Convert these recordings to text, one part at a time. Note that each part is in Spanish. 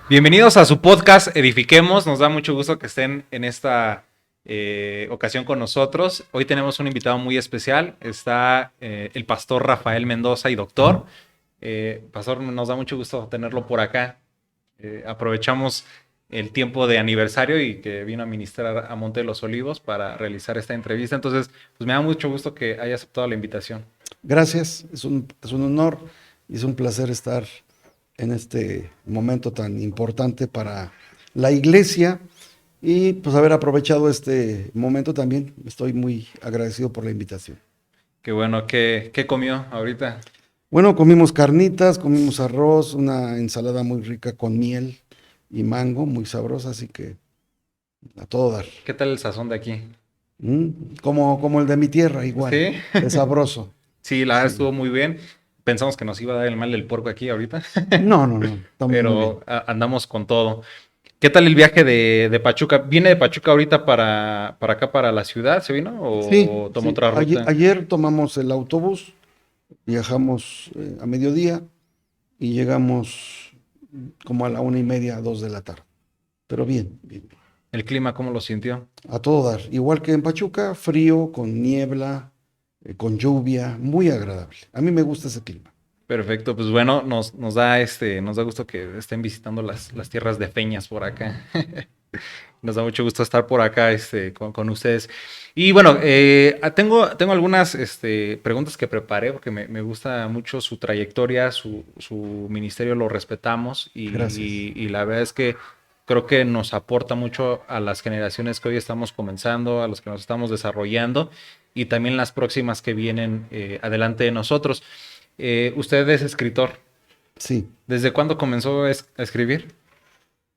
Bienvenidos a su podcast Edifiquemos. Nos da mucho gusto que estén en esta ocasión con nosotros. Hoy tenemos un invitado muy especial. Está el pastor Rafael Mendoza y doctor. Pastor, nos da mucho gusto tenerlo por acá. Aprovechamos el tiempo de aniversario y que vino a ministrar a Monte de los Olivos para realizar esta entrevista. Entonces, pues me da mucho gusto que haya aceptado la invitación. Gracias, es un honor y es un placer estar en este momento tan importante para la iglesia y pues haber aprovechado este momento también. Estoy muy agradecido por la invitación. Qué bueno, ¿qué comió ahorita? Bueno, comimos carnitas, comimos arroz, una ensalada muy rica con miel y mango, muy sabrosa, así que a todo dar. ¿Qué tal el sazón de aquí? Como el de mi tierra, igual, Sí. es sabroso. Sí, la verdad Sí. estuvo muy bien. Pensamos que nos iba a dar el mal del puerco aquí ahorita, No, no, no, estamos muy bien. pero andamos con todo. ¿Qué tal el viaje de Pachuca? ¿Viene de Pachuca ahorita para acá, para la ciudad? ¿Se vino Sí, o tomó sí. otra Ayer, ruta? ayer tomamos el autobús. Viajamos a mediodía y llegamos como a la 1:30, 2 de la tarde. Pero bien, bien, bien. ¿El clima cómo lo sintió? A todo dar. Igual que en Pachuca, frío, con niebla, con lluvia, muy agradable. A mí me gusta ese clima. Perfecto, pues bueno, nos da gusto que estén visitando las tierras de Feñas por acá. Nos da mucho gusto estar por acá con ustedes. Y bueno, tengo algunas preguntas que preparé porque me gusta mucho su trayectoria, su ministerio lo respetamos Gracias. y la verdad es que creo que nos aporta mucho a las generaciones que hoy estamos comenzando, a los que nos estamos desarrollando y también las próximas que vienen adelante de nosotros. Usted es escritor. Sí. ¿Desde cuándo comenzó a escribir?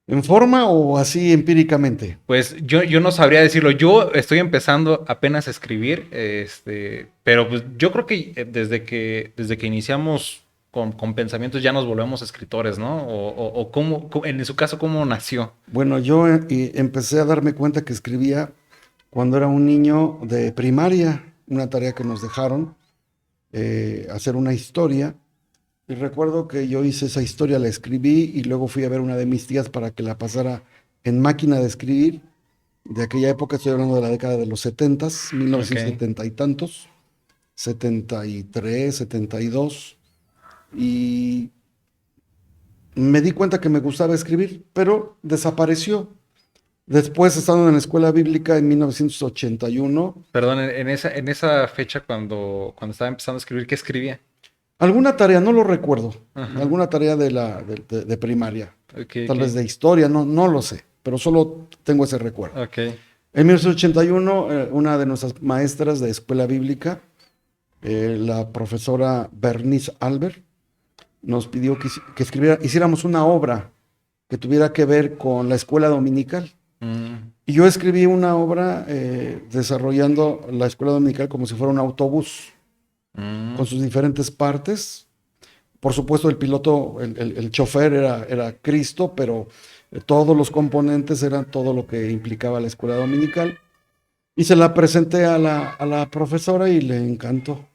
¿En forma o así empíricamente? Pues yo no sabría decirlo. Yo estoy empezando apenas a escribir, pero pues yo creo que desde que iniciamos con pensamientos ya nos volvemos escritores, ¿no? O en su caso, ¿cómo nació? Bueno, yo empecé a darme cuenta que escribía cuando era un niño de primaria, una tarea que nos dejaron, hacer una historia. Y recuerdo que yo hice esa historia, la escribí y luego fui a ver una de mis tías para que la pasara en máquina de escribir. De aquella época, estoy hablando de la década de los 70, Ok. 1970 y tantos, 73, 72. Y me di cuenta que me gustaba escribir, pero desapareció. Después, estando en la escuela bíblica en 1981, Perdón, en esa fecha cuando estaba empezando a escribir, ¿qué escribía? alguna tarea, no lo recuerdo, Ajá. alguna tarea de primaria, Ok, tal vez ok. de historia, no lo sé, pero solo tengo ese recuerdo. Ok. En 1981, una de nuestras maestras de escuela bíblica, la profesora Bernice Albert, nos pidió que hiciéramos una obra que tuviera que ver con la escuela dominical. Mm, Y yo escribí una obra desarrollando la escuela dominical como si fuera un autobús, con mm, sus diferentes partes. Por supuesto, el piloto, el chofer era Cristo, pero todos los componentes eran todo lo que implicaba la escuela dominical. Y se la presenté a la profesora y le encantó.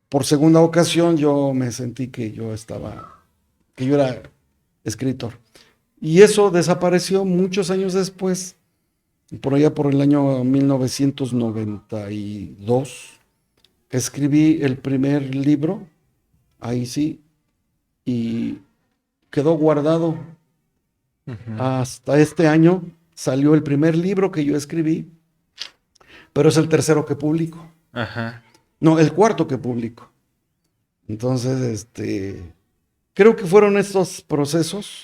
Por segunda ocasión yo me sentí que yo era escritor. Y eso desapareció muchos años después, por allá por el año 1992. Escribí el primer libro, ahí sí, y quedó guardado. ujú. Hasta este año salió el primer libro que yo escribí, pero es el tercero que publico. Ajá. No, el cuarto que publico. Entonces, creo que fueron estos procesos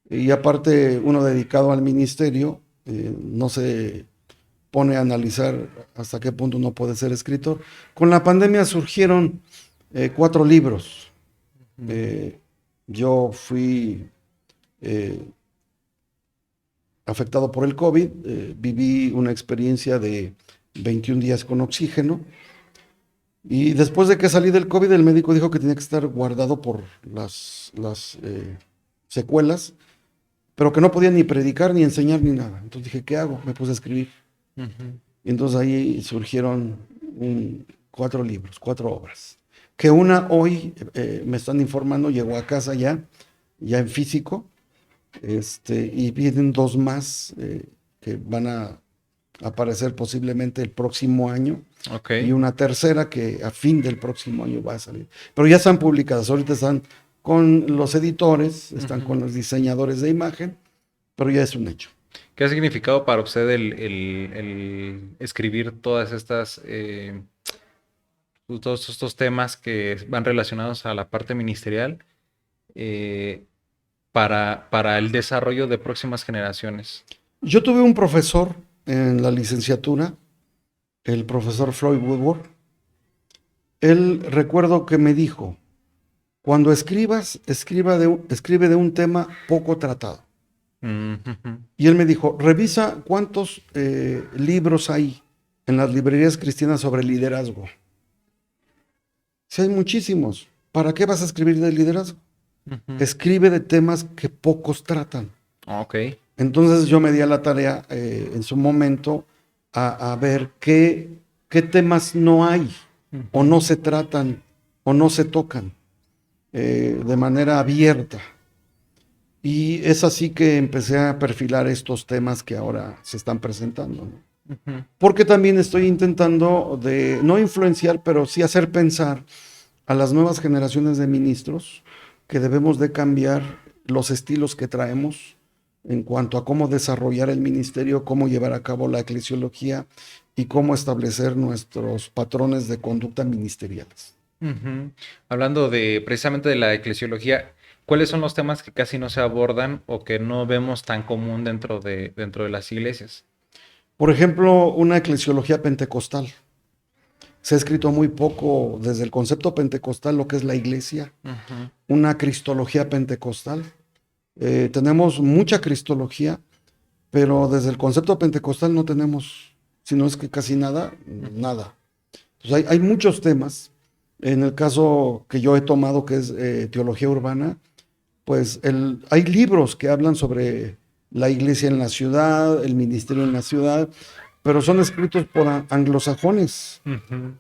y aparte uno dedicado al ministerio, no se pone a analizar hasta qué punto uno puede ser escritor. Con la pandemia surgieron 4 libros. Mm, Eh, yo fui eh, afectado por el COVID, viví una experiencia de 21 días con oxígeno y después de que salí del COVID el médico dijo que tenía que estar guardado por las secuelas, pero que no podía ni predicar, ni enseñar, ni nada. Entonces dije, ¿qué hago? Me puse a escribir. ujú. Y entonces ahí surgieron 4 libros, 4 obras. Que una hoy, me están informando, llegó a casa ya en físico, y vienen dos más que van a aparecer posiblemente el próximo año. Ok. Y una tercera que a fin del próximo año va a salir. Pero ya están publicadas, ahorita están con los editores, están con los diseñadores de imagen, pero ya es un hecho. ¿Qué ha significado para usted el escribir todas estas, todos estos temas que van relacionados a la parte ministerial eh, para el desarrollo de próximas generaciones? Yo tuve un profesor en la licenciatura, el profesor Floyd Woodward. Él recuerdo que me dijo, cuando escribas, escribe de un tema poco tratado. Ujú. Y él me dijo, revisa cuántos libros hay en las librerías cristianas sobre liderazgo. Si hay muchísimos, ¿para qué vas a escribir de liderazgo? Escribe de temas que pocos tratan. Ok. Entonces yo me di a la tarea en su momento a ver qué temas no hay, o no se tratan, o no se tocan de manera abierta. Y es así que empecé a perfilar estos temas que ahora se están presentando, ¿no? Porque también estoy intentando de no influenciar, pero sí hacer pensar a las nuevas generaciones de ministros que debemos de cambiar los estilos que traemos en cuanto a cómo desarrollar el ministerio, cómo llevar a cabo la eclesiología y cómo establecer nuestros patrones de conducta ministeriales. Hablando precisamente de la eclesiología, ¿cuáles son los temas que casi no se abordan o que no vemos tan común dentro de las iglesias? Por ejemplo, una eclesiología pentecostal. Se ha escrito muy poco desde el concepto pentecostal, lo que es la iglesia. Una cristología pentecostal. Tenemos mucha cristología, pero desde el concepto pentecostal no tenemos, si no es que casi nada. Entonces hay muchos temas. En el caso que yo he tomado, que es teología urbana, pues hay libros que hablan sobre la iglesia en la ciudad, el ministerio en la ciudad, pero son escritos por anglosajones.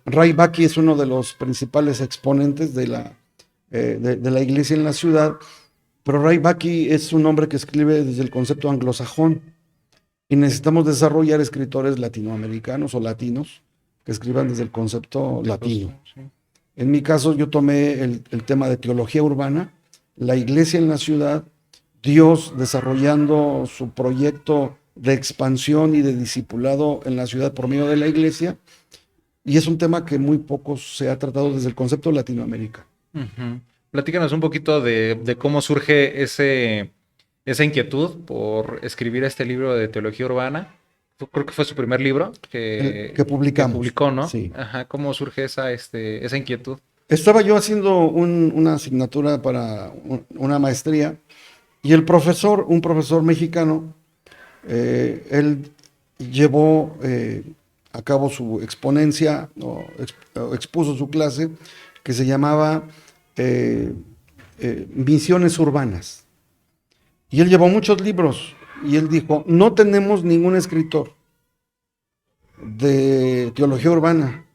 Ray Bucky es uno de los principales exponentes de la iglesia en la ciudad, pero Ray Bucky es un hombre que escribe desde el concepto anglosajón, y necesitamos desarrollar escritores latinoamericanos o latinos que escriban desde el concepto latino. Sí. En mi caso, yo tomé el tema de teología urbana, la iglesia en la ciudad, Dios desarrollando su proyecto de expansión y de discipulado en la ciudad por medio de la iglesia, y es un tema que muy poco se ha tratado desde el concepto Latinoamérica. Platícanos un poquito de cómo surge esa inquietud por escribir este libro de teología urbana. Creo que fue su primer libro Que publicamos. que publicó, ¿no? Sí. Ajá, ¿cómo surge esa inquietud? Estaba yo haciendo una asignatura para una maestría, y un profesor mexicano, él llevó a cabo su exponencia, o expuso su clase, que se llamaba Misiones Urbanas. Y él llevó muchos libros, y él dijo, no tenemos ningún escritor de teología urbana.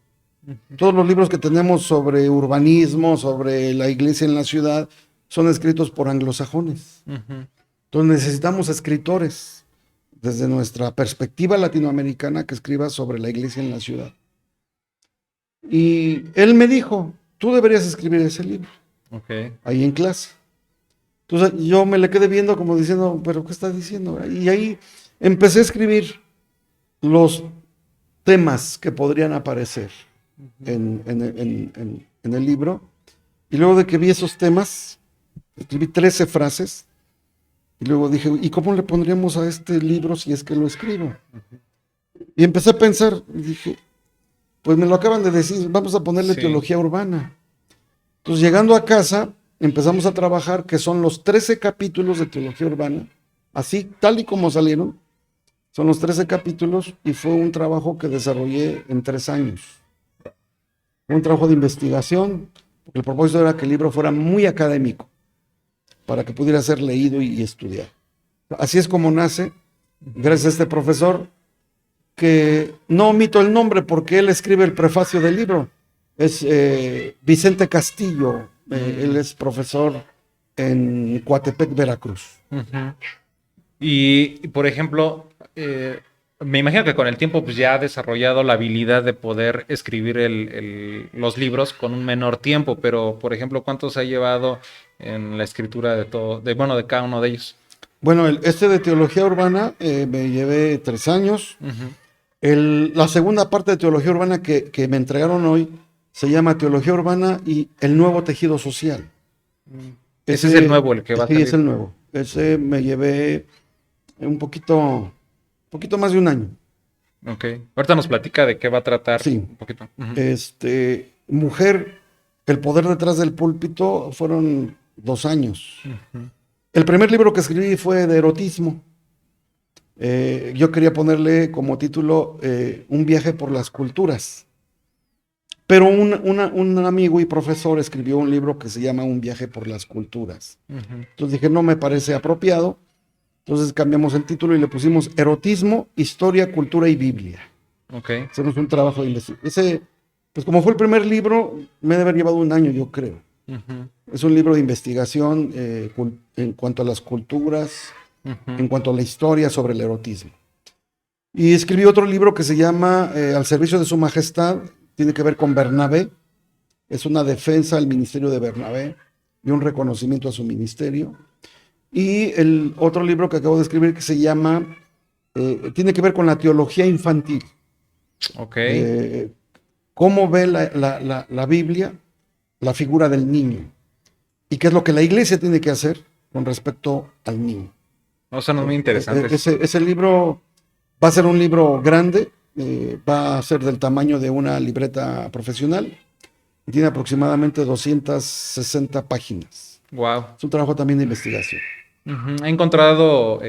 Todos los libros que tenemos sobre urbanismo, sobre la iglesia en la ciudad, son escritos por anglosajones. Entonces necesitamos escritores desde nuestra perspectiva latinoamericana que escriba sobre la iglesia en la ciudad. Y él me dijo, tú deberías escribir ese libro, ahí en clase. Entonces yo me le quedé viendo como diciendo, ¿pero qué está diciendo? Y ahí empecé a escribir los temas que podrían aparecer en el libro. Y luego de que vi esos temas, escribí 13 frases. Y luego dije, ¿y cómo le pondríamos a este libro si es que lo escribo? Y empecé a pensar, y dije, pues me lo acaban de decir, vamos a ponerle teología urbana. Entonces, llegando a casa, empezamos a trabajar, que son los 13 capítulos de teología urbana, así, tal y como salieron, son los 13 capítulos, y fue un trabajo que desarrollé en 3 años. Fue un trabajo de investigación, porque el propósito era que el libro fuera muy académico, para que pudiera ser leído y estudiado. Así es como nace, gracias a este profesor, que no omito el nombre porque él escribe el prefacio del libro. Es Vicente Castillo, él es profesor en Coatepec, Veracruz. Ujú. Y, por ejemplo, me imagino que con el tiempo pues ya ha desarrollado la habilidad de poder escribir los libros con un menor tiempo, pero, por ejemplo, ¿cuántos ha llevado en la escritura de todo, bueno, de cada uno de ellos? Bueno, este de teología urbana me llevé 3 años. Ujú. La segunda parte de teología urbana que me entregaron hoy se llama Teología Urbana y el nuevo tejido social. Ese es el Ese, nuevo, el que va a sí, es salir. el nuevo. Ese me llevé un poquito más de un año. Ok. Ahorita nos platica de qué va a tratar Sí, un poquito. Ujú. Mujer, el poder detrás del púlpito fueron 2 años. Ujú. El primer libro que escribí fue de erotismo. Yo quería ponerle como título Un viaje por las culturas. Pero un amigo y profesor escribió un libro que se llama Un viaje por las culturas. Ujú. Entonces dije, no me parece apropiado. Entonces cambiamos el título y le pusimos Erotismo, Historia, Cultura y Biblia. Ok. Hacemos un trabajo de investigación. Pues como fue el primer libro, me debe haber llevado un año, yo creo. Ujú. Es un libro de investigación en cuanto a las culturas, Ujú. en cuanto a la historia sobre el erotismo. Y escribí otro libro que se llama Al servicio de su majestad, tiene que ver con Bernabé, es una defensa al ministerio de Bernabé y un reconocimiento a su ministerio. Y el otro libro que acabo de escribir que se llama, tiene que ver con la teología infantil. Ok. Eh, ¿Cómo ve la Biblia la figura del niño? ¿Y qué es lo que la iglesia tiene que hacer con respecto al niño? No, son muy interesantes. Ese libro va a ser un libro grande, va a ser del tamaño de una libreta profesional y tiene aproximadamente 260 páginas. Wow. Es un trabajo también de investigación. He encontrado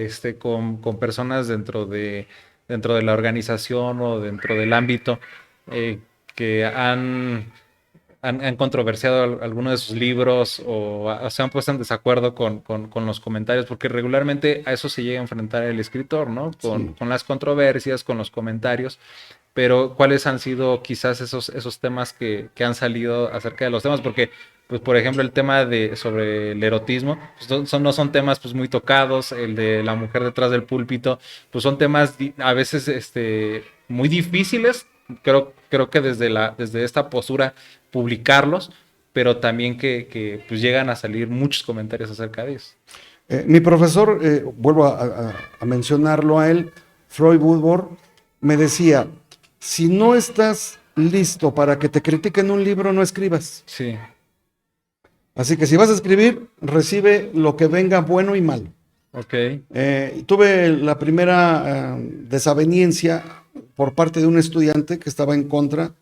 con personas dentro de la organización o dentro del ámbito eh, que han controversiado algunos de sus libros o se han puesto en desacuerdo con los comentarios, porque regularmente a eso se llega a enfrentar el escritor, ¿no? Sí. Con las controversias, con los comentarios. Pero ¿cuáles han sido quizás esos temas que han salido acerca de los temas? Porque, pues, por ejemplo, el tema sobre el erotismo, pues, no son temas pues muy tocados, el de la mujer detrás del púlpito, pues son temas a veces muy difíciles, creo que desde esta postura publicarlos, pero también que pues llegan a salir muchos comentarios acerca de eso. Mi profesor, vuelvo a mencionarlo a él, Freud Woodward, me decía, si no estás listo para que te critiquen un libro, no escribas. Sí. Así que si vas a escribir, recibe lo que venga bueno y malo. Ok. Tuve la primera desaveniencia por parte de un estudiante que estaba en contra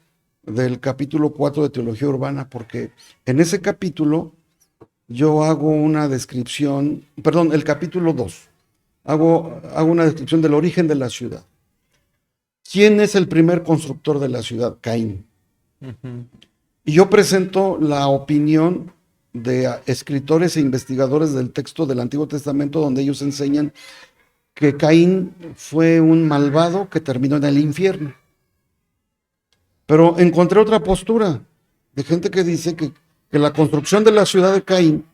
del capítulo 4 de Teología Urbana, porque en ese capítulo yo hago una descripción, perdón, el capítulo 2, hago una descripción del origen de la ciudad. ¿Quién es el primer constructor de la ciudad? Caín. Ujú. Y yo presento la opinión de escritores e investigadores del texto del Antiguo Testamento, donde ellos enseñan que Caín fue un malvado que terminó en el infierno. Pero encontré otra postura de gente que dice que la construcción de la ciudad de Caín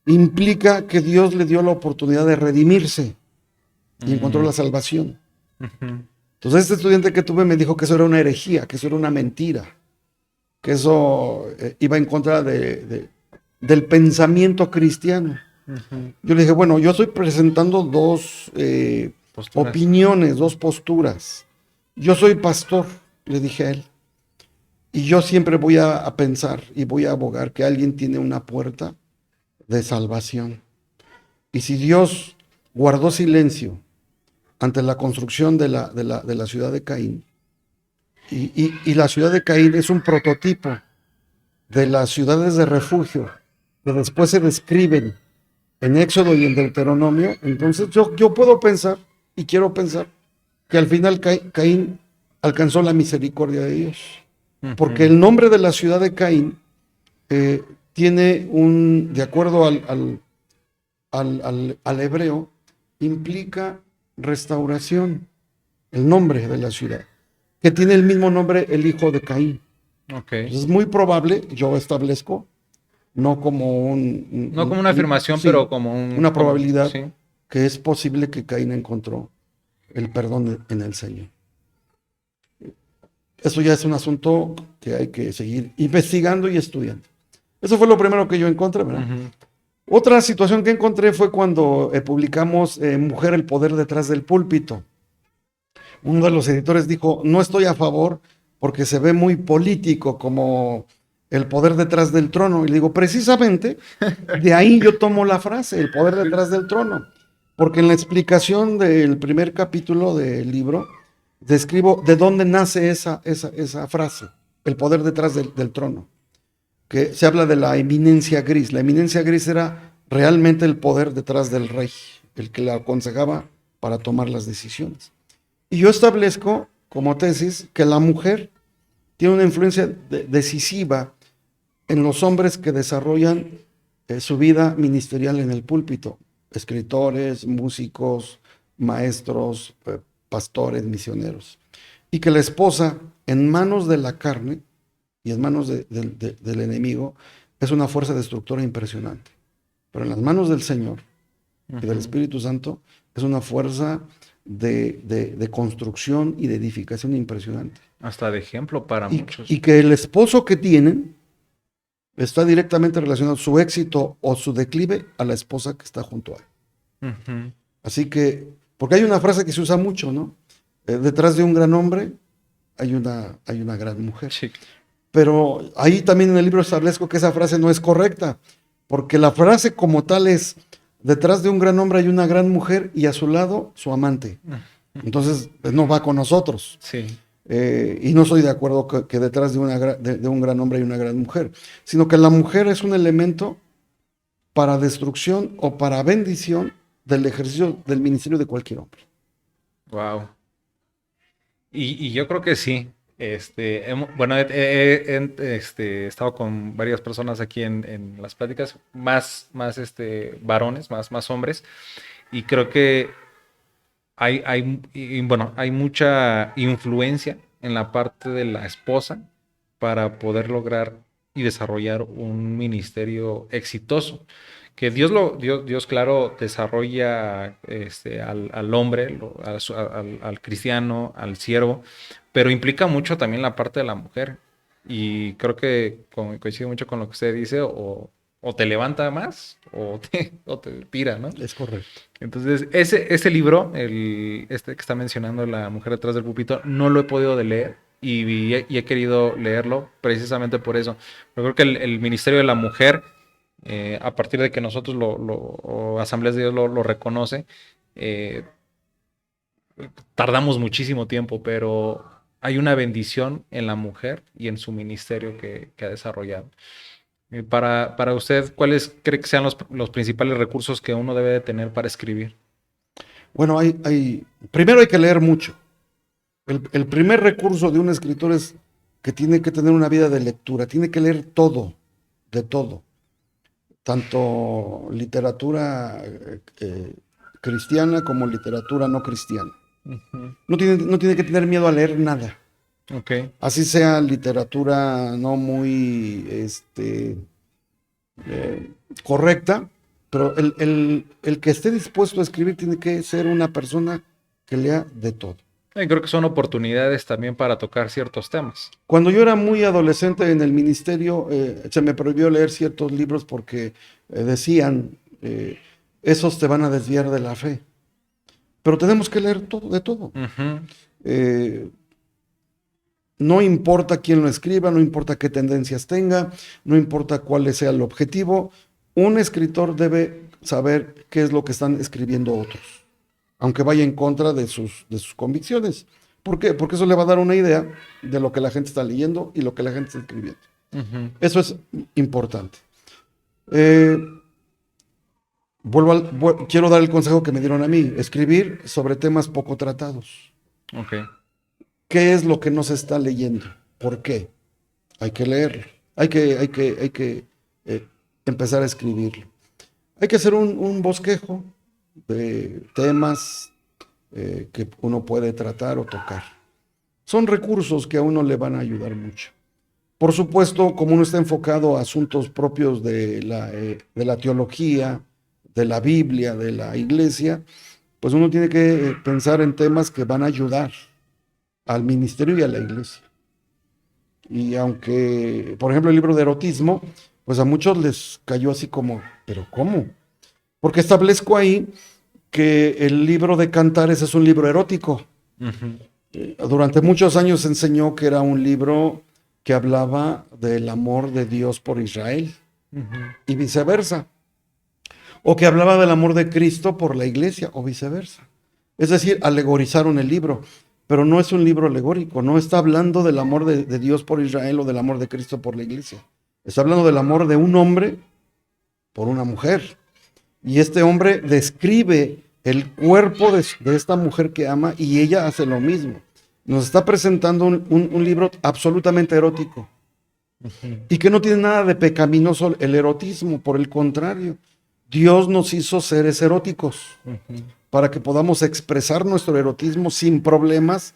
implica que Dios le dio la oportunidad de redimirse y encontró la salvación. Ujú. Entonces este estudiante que tuve me dijo que eso era una herejía, que eso era una mentira, que eso iba en contra del pensamiento cristiano. Ujú. Yo le dije, bueno, yo estoy presentando dos Posturas. opiniones, dos posturas. Yo soy pastor, le dije a él, y yo siempre voy a pensar y voy a abogar que alguien tiene una puerta de salvación. Y si Dios guardó silencio ante la construcción de la ciudad de Caín, y la ciudad de Caín es un prototipo de las ciudades de refugio que después se describen en Éxodo y en Deuteronomio, entonces yo puedo pensar y quiero pensar que al final Caín alcanzó la misericordia de Dios. Porque Ujú. el nombre de la ciudad de Caín tiene de acuerdo al hebreo, implica restauración, el nombre de la ciudad, que tiene el mismo nombre el hijo de Caín. Ok. Entonces es muy probable, yo establezco, no como No como una afirmación, sí, pero como un... una probabilidad sí. que es posible que Caín encontró el perdón en el Señor. Eso ya es un asunto que hay que seguir investigando y estudiando. Eso fue lo primero que yo encontré, ¿verdad? Ujú. Otra situación que encontré fue cuando publicamos Mujer, el poder detrás del púlpito. Uno de los editores dijo, no estoy a favor porque se ve muy político como el poder detrás del trono. Y le digo, precisamente de ahí yo tomo la frase, el poder detrás del trono. Porque en la explicación del primer capítulo del libro, describo de dónde nace esa frase, el poder detrás del trono. Que se habla de la eminencia gris. La eminencia gris era realmente el poder detrás del rey, el que le aconsejaba para tomar las decisiones. Y yo establezco como tesis que la mujer tiene una influencia decisiva en los hombres que desarrollan su vida ministerial en el púlpito, escritores, músicos, maestros, pastores, misioneros. Y que la esposa, en manos de la carne y en manos del enemigo, es una fuerza destructora impresionante. Pero en las manos del Señor y del Espíritu Santo es una fuerza de construcción y de edificación impresionante. Hasta de ejemplo para muchos. Y que el esposo que tienen está directamente relacionado su éxito o su declive a la esposa que está junto a él. Ujú. Así que, porque hay una frase que se usa mucho, ¿no? Detrás de un gran hombre hay una gran mujer. Sí. Pero ahí también en el libro establezco que esa frase no es correcta, porque la frase como tal es, detrás de un gran hombre hay una gran mujer y a su lado su amante. Entonces, pues, no va con nosotros. Sí. Y no estoy de acuerdo que detrás de un gran hombre hay una gran mujer, sino que la mujer es un elemento para destrucción o para bendición del ejercicio del ministerio de cualquier hombre. Wow. Y yo creo que sí. Bueno, he estado con varias personas aquí en las pláticas, más varones, más hombres, y creo que bueno, hay mucha influencia en la parte de la esposa para poder lograr y desarrollar un ministerio exitoso. Que Dios, claro, desarrolla al hombre, al cristiano, al siervo, pero implica mucho también la parte de la mujer. Y creo que coincide mucho con lo que usted dice, o te levanta más o te tira, ¿no? Es correcto. Entonces, ese libro, que está mencionando La mujer detrás del púlpito, no lo he podido de leer y he querido leerlo precisamente por eso. Pero creo que el ministerio de la mujer, a partir de que nosotros o Asambleas de Dios lo reconoce, eh, tardamos muchísimo tiempo, pero hay una bendición en la mujer y en su ministerio que ha desarrollado. Para usted, ¿cuáles cree que sean los principales recursos que uno debe de tener para escribir? Bueno, primero hay que leer mucho. El primer recurso de un escritor es que tiene que tener una vida de lectura, tiene que leer todo, de todo, tanto literatura cristiana como literatura no cristiana. Ujú. No tiene que tener miedo a leer nada, Ok. así sea literatura no muy correcta, pero el que esté dispuesto a escribir tiene que ser una persona que lea de todo. Y creo que son oportunidades también para tocar ciertos temas. Cuando yo era muy adolescente en el ministerio, se me prohibió leer ciertos libros porque decían, esos te van a desviar de la fe. Pero tenemos que leer todo, de todo. Ujú. Eh, no importa quién lo escriba, no importa qué tendencias tenga, no importa cuál sea el objetivo, un escritor debe saber qué es lo que están escribiendo otros, aunque vaya en contra de sus convicciones. ¿Por qué? Porque eso le va a dar una idea de lo que la gente está leyendo y lo que la gente está escribiendo. Ujú. Eso es importante. Eh, quiero dar el consejo que me dieron a mí, escribir sobre temas poco tratados. Ok. ¿Qué es lo que no se está leyendo? ¿Por qué? Hay que leerlo. Hay que empezar a escribirlo. Hay que hacer un bosquejo de temas que uno puede tratar o tocar. Son recursos que a uno le van a ayudar mucho. Por supuesto, como uno está enfocado a asuntos propios de la teología, de la Biblia, de la iglesia, pues uno tiene que pensar en temas que van a ayudar al ministerio y a la iglesia. Y aunque, por ejemplo, el libro de erotismo, pues a muchos les cayó así como, ¿pero cómo? Porque establezco ahí que el libro de Cantares es un libro erótico. Ujú, Durante muchos años se enseñó que era un libro que hablaba del amor de Dios por Israel ujú, y viceversa, o que hablaba del amor de Cristo por la iglesia o viceversa. Es decir, alegorizaron el libro, pero no es un libro alegórico, no está hablando del amor de Dios por Israel o del amor de Cristo por la iglesia. Está hablando del amor de un hombre por una mujer. Y este hombre describe el cuerpo de esta mujer que ama y ella hace lo mismo. Nos está presentando un libro absolutamente erótico ujú, y que no tiene nada de pecaminoso el erotismo, por el contrario. Dios nos hizo seres eróticos ujú, para que podamos expresar nuestro erotismo sin problemas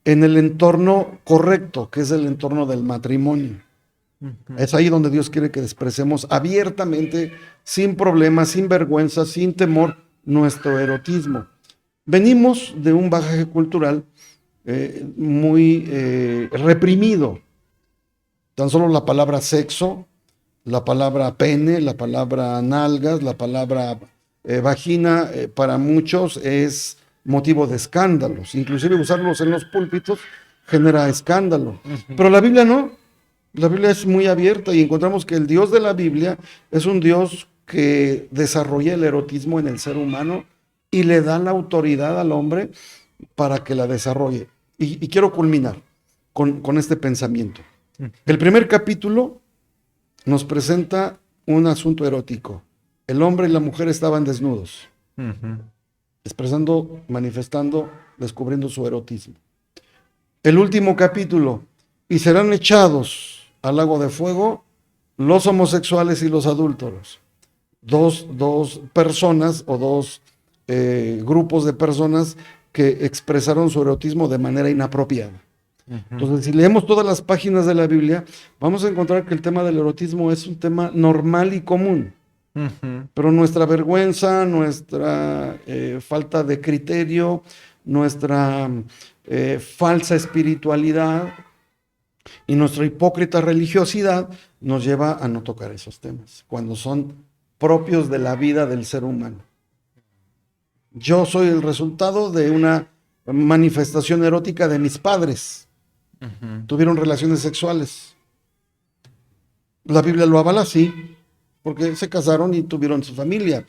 en el entorno correcto, que es el entorno del matrimonio. ujú. Es ahí donde Dios quiere que expresemos abiertamente, sin problemas, sin vergüenza, sin temor, nuestro erotismo. Venimos de un bagaje cultural muy reprimido. Tan solo la palabra sexo, la palabra pene, la palabra nalgas, la palabra vagina, para muchos es motivo de escándalos. Inclusive usarlos en los púlpitos genera escándalo. Ujú. Pero la Biblia no. La Biblia es muy abierta y encontramos que el Dios de la Biblia es un Dios que desarrolla el erotismo en el ser humano y le da la autoridad al hombre para que la desarrolle. Y quiero culminar con este pensamiento. El primer capítulo nos presenta un asunto erótico. El hombre y la mujer estaban desnudos, Ujú, expresando, manifestando, descubriendo su erotismo. El último capítulo, y serán echados al lago de fuego los homosexuales y los adúlteros. Dos personas o dos grupos de personas que expresaron su erotismo de manera inapropiada. ujú, Entonces, si leemos todas las páginas de la Biblia, vamos a encontrar que el tema del erotismo es un tema normal y común, ujú. pero nuestra vergüenza, nuestra falta de criterio, nuestra falsa espiritualidad y nuestra hipócrita religiosidad nos lleva a no tocar esos temas, cuando son propios de la vida del ser humano. Yo soy el resultado de una manifestación erótica de mis padres. Ujú. Tuvieron relaciones sexuales. La Biblia lo avala así, porque se casaron y tuvieron su familia.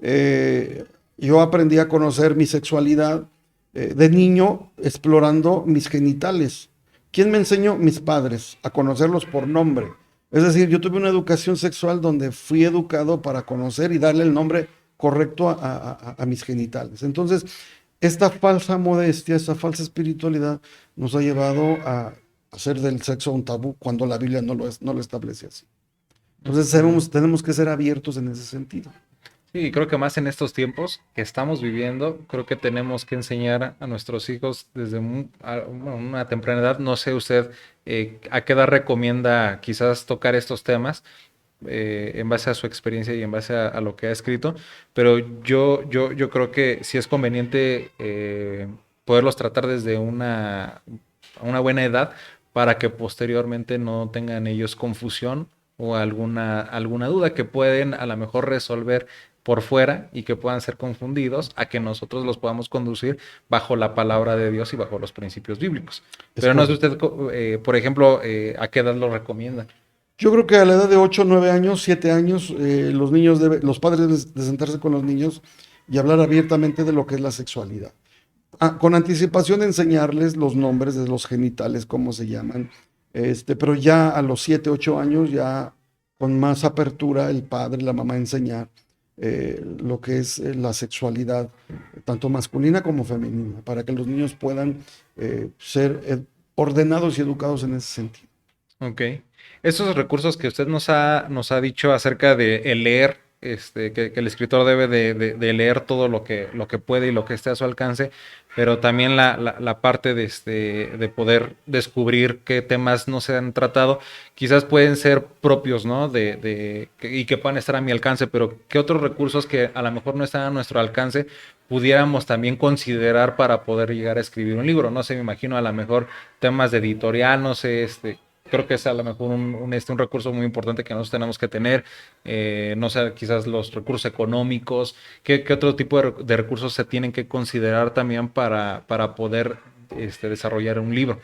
Eh, yo aprendí a conocer mi sexualidad de niño explorando mis genitales. ¿Quién me enseñó? Mis padres, a conocerlos por nombre. Es decir, yo tuve una educación sexual donde fui educado para conocer y darle el nombre correcto a mis genitales. Entonces, esta falsa modestia, esta falsa espiritualidad nos ha llevado a hacer del sexo un tabú cuando la Biblia no lo establece así. Entonces tenemos que ser abiertos en ese sentido. Sí, creo que más en estos tiempos que estamos viviendo, creo que tenemos que enseñar a nuestros hijos desde una temprana edad. No sé usted a qué edad recomienda quizás tocar estos temas en base a su experiencia y en base a lo que ha escrito, pero yo creo que sí es conveniente poderlos tratar desde una buena edad para que posteriormente no tengan ellos confusión o alguna duda que pueden a lo mejor resolver por fuera y que puedan ser confundidos a que nosotros los podamos conducir bajo la palabra de Dios y bajo los principios bíblicos. Es Pero no sé correcto. usted, por ejemplo, a qué edad lo recomienda. Yo creo que a la edad de 8, 9 años, 7 años, los padres deben de sentarse con los niños y hablar abiertamente de lo que es la sexualidad. Con anticipación enseñarles los nombres de los genitales, cómo se llaman, pero ya a los 7, 8 años, ya con más apertura, el padre, la mamá enseñar lo que es la sexualidad, tanto masculina como femenina, para que los niños puedan ser ordenados y educados en ese sentido. Ok. Esos recursos que usted nos ha dicho acerca de el leer que el escritor debe de leer todo lo que puede y lo que esté a su alcance, pero también la parte de poder descubrir qué temas no se han tratado, quizás pueden ser propios, ¿no? Y que puedan estar a mi alcance, pero qué otros recursos que a lo mejor no están a nuestro alcance pudiéramos también considerar para poder llegar a escribir un libro. No sé, me imagino a lo mejor temas de editorial, no sé, creo que es a lo mejor un recurso muy importante que nosotros tenemos que tener, no sé, quizás los recursos económicos, ¿qué otro tipo de recursos se tienen que considerar también para poder desarrollar un libro?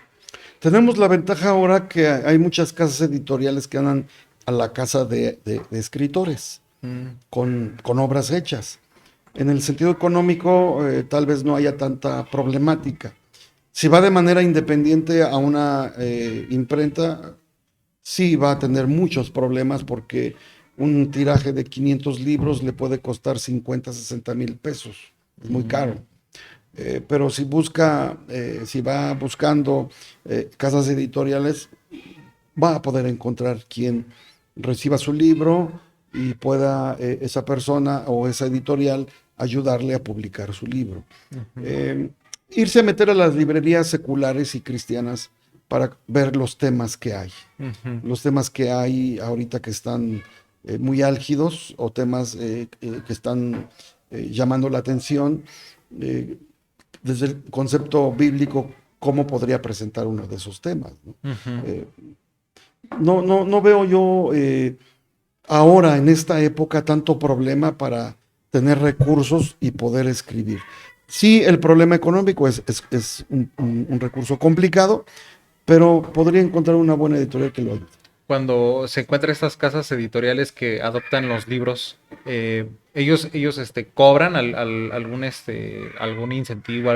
Tenemos la ventaja ahora que hay muchas casas editoriales que andan a la casa de escritores con obras hechas. En el sentido económico, tal vez no haya tanta problemática. Si va de manera independiente a una imprenta, sí va a tener muchos problemas porque un tiraje de 500 libros le puede costar 50, 60 mil pesos. Es muy caro. Pero si va buscando casas editoriales, va a poder encontrar quien reciba su libro y pueda esa persona o esa editorial ayudarle a publicar su libro. Irse a meter a las librerías seculares y cristianas para ver los temas que hay. Los temas que hay ahorita que están muy álgidos o temas que están llamando la atención. Desde el concepto bíblico, ¿cómo podría presentar uno de esos temas? No veo yo ahora, en esta época, tanto problema para tener recursos y poder escribir. Sí, el problema económico es un recurso complicado, pero podría encontrar una buena editorial que lo ayude. Cuando se encuentran estas casas editoriales que adoptan los libros, ellos cobran algún incentivo,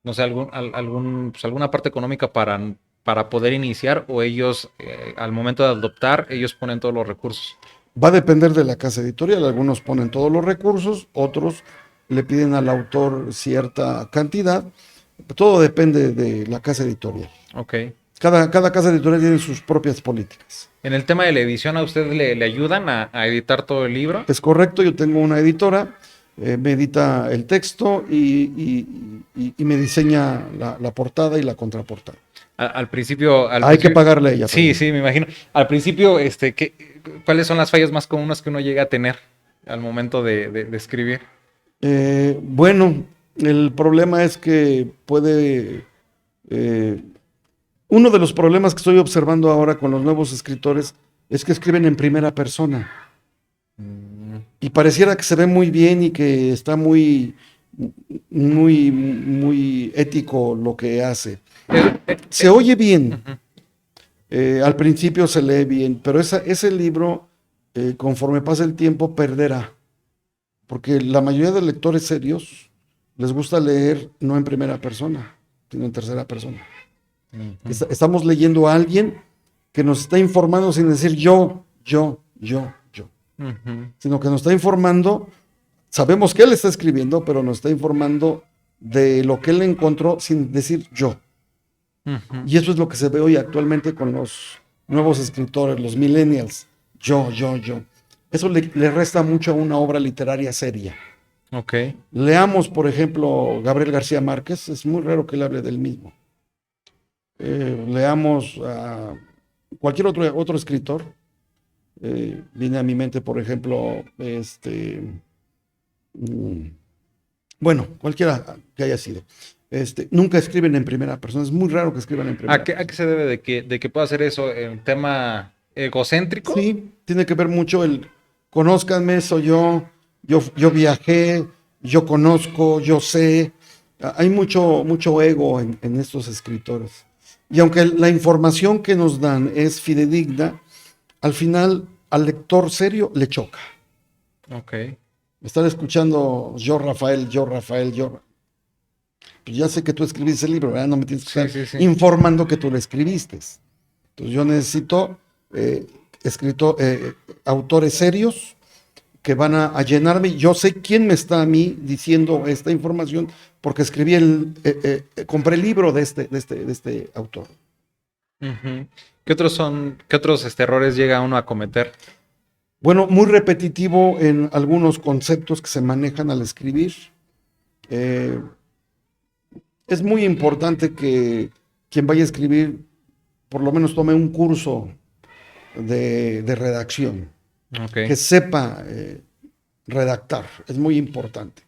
no sé, pues alguna parte económica para poder iniciar, o ellos al momento de adoptar, ellos ponen todos los recursos. Va a depender de la casa editorial. Algunos ponen todos los recursos, otros le piden al autor cierta cantidad. Todo depende de la casa editorial. Ok. Cada casa editorial tiene sus propias políticas. En el tema de la edición, ¿a usted le ayudan a editar todo el libro? Es correcto, yo tengo una editora, me edita el texto y me diseña la portada y la contraportada. Al principio... Hay que pagarle a ella. Sí, sí, me imagino. Al principio, ¿cuáles son las fallas más comunes que uno llega a tener al momento de escribir? Bueno, el problema es que puede... uno de los problemas que estoy observando ahora con los nuevos escritores es que escriben en primera persona. Y pareciera que se ve muy bien y que está muy ético lo que hace. Se oye bien. Al principio se lee bien, pero ese libro, conforme pasa el tiempo, perderá. Porque la mayoría de lectores serios les gusta leer no en primera persona, sino en tercera persona. Estamos leyendo a alguien que nos está informando sin decir yo, sino que nos está informando, sabemos que él está escribiendo, pero nos está informando de lo que él encontró sin decir yo. Y eso es lo que se ve hoy actualmente con los nuevos escritores, los millennials, yo. Eso le resta mucho a una obra literaria seria. Okay. Leamos, por ejemplo, Gabriel García Márquez, es muy raro que él hable del mismo. Leamos a cualquier otro escritor. Viene a mi mente, por ejemplo, bueno, cualquiera que haya sido. Nunca escriben en primera persona, es muy raro que escriban en primera persona. ¿A qué se debe de que pueda hacer eso? ¿Un tema egocéntrico? Sí, tiene que ver mucho conózcanme, soy yo viajé, yo conozco, yo sé. Hay mucho ego en estos escritores. Y aunque la información que nos dan es fidedigna, al final al lector serio le choca. Ok. Estar escuchando yo, Rafael. Pues ya sé que tú escribiste el libro, ¿verdad? No me tienes que estar informando que tú lo escribiste. Entonces yo necesito autores serios que van a llenarme. Yo sé quién me está a mí diciendo esta información porque compré el libro de este autor. ¿Qué otros errores llega uno a cometer? Bueno, muy repetitivo en algunos conceptos que se manejan al escribir. Eh, es muy importante que quien vaya a escribir por lo menos tome un curso de redacción, Ok. que sepa redactar, es muy importante.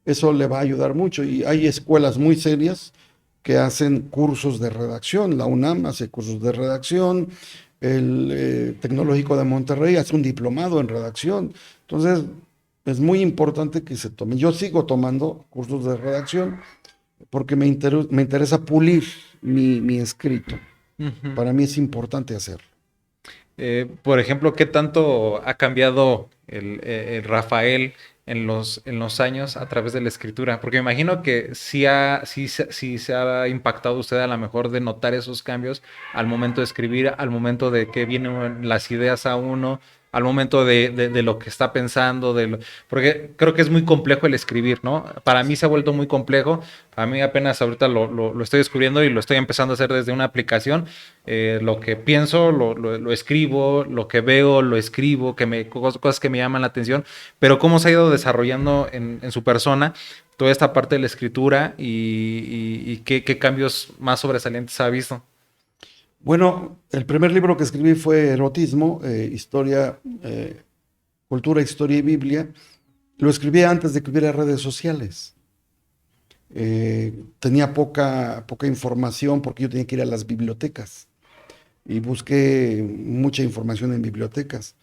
Eso le va a ayudar mucho y hay escuelas muy serias que hacen cursos de redacción. La UNAM hace cursos de redacción, el Tecnológico de Monterrey hace un diplomado en redacción. Entonces, es muy importante que se tome. Yo sigo tomando cursos de redacción porque me interesa pulir mi escrito. Ujú. Para mí es importante hacerlo. Por ejemplo, ¿qué tanto ha cambiado el Rafael en los años a través de la escritura? Porque me imagino que sí se ha impactado usted a lo mejor de notar esos cambios al momento de escribir, al momento de que vienen las ideas a uno, al momento de lo que está pensando, porque creo que es muy complejo el escribir, ¿no? Para mí se ha vuelto muy complejo. A mí apenas ahorita lo estoy descubriendo y lo estoy empezando a hacer desde una aplicación. Lo que pienso lo escribo, lo que veo lo escribo, cosas que me llaman la atención, pero cómo se ha ido desarrollando en su persona toda esta parte de la escritura y qué cambios más sobresalientes ha visto. Bueno, el primer libro que escribí fue Erotismo, historia, cultura, historia y Biblia. Lo escribí antes de que hubiera redes sociales. Tenía poca información porque yo tenía que ir a las bibliotecas y busqué mucha información en bibliotecas.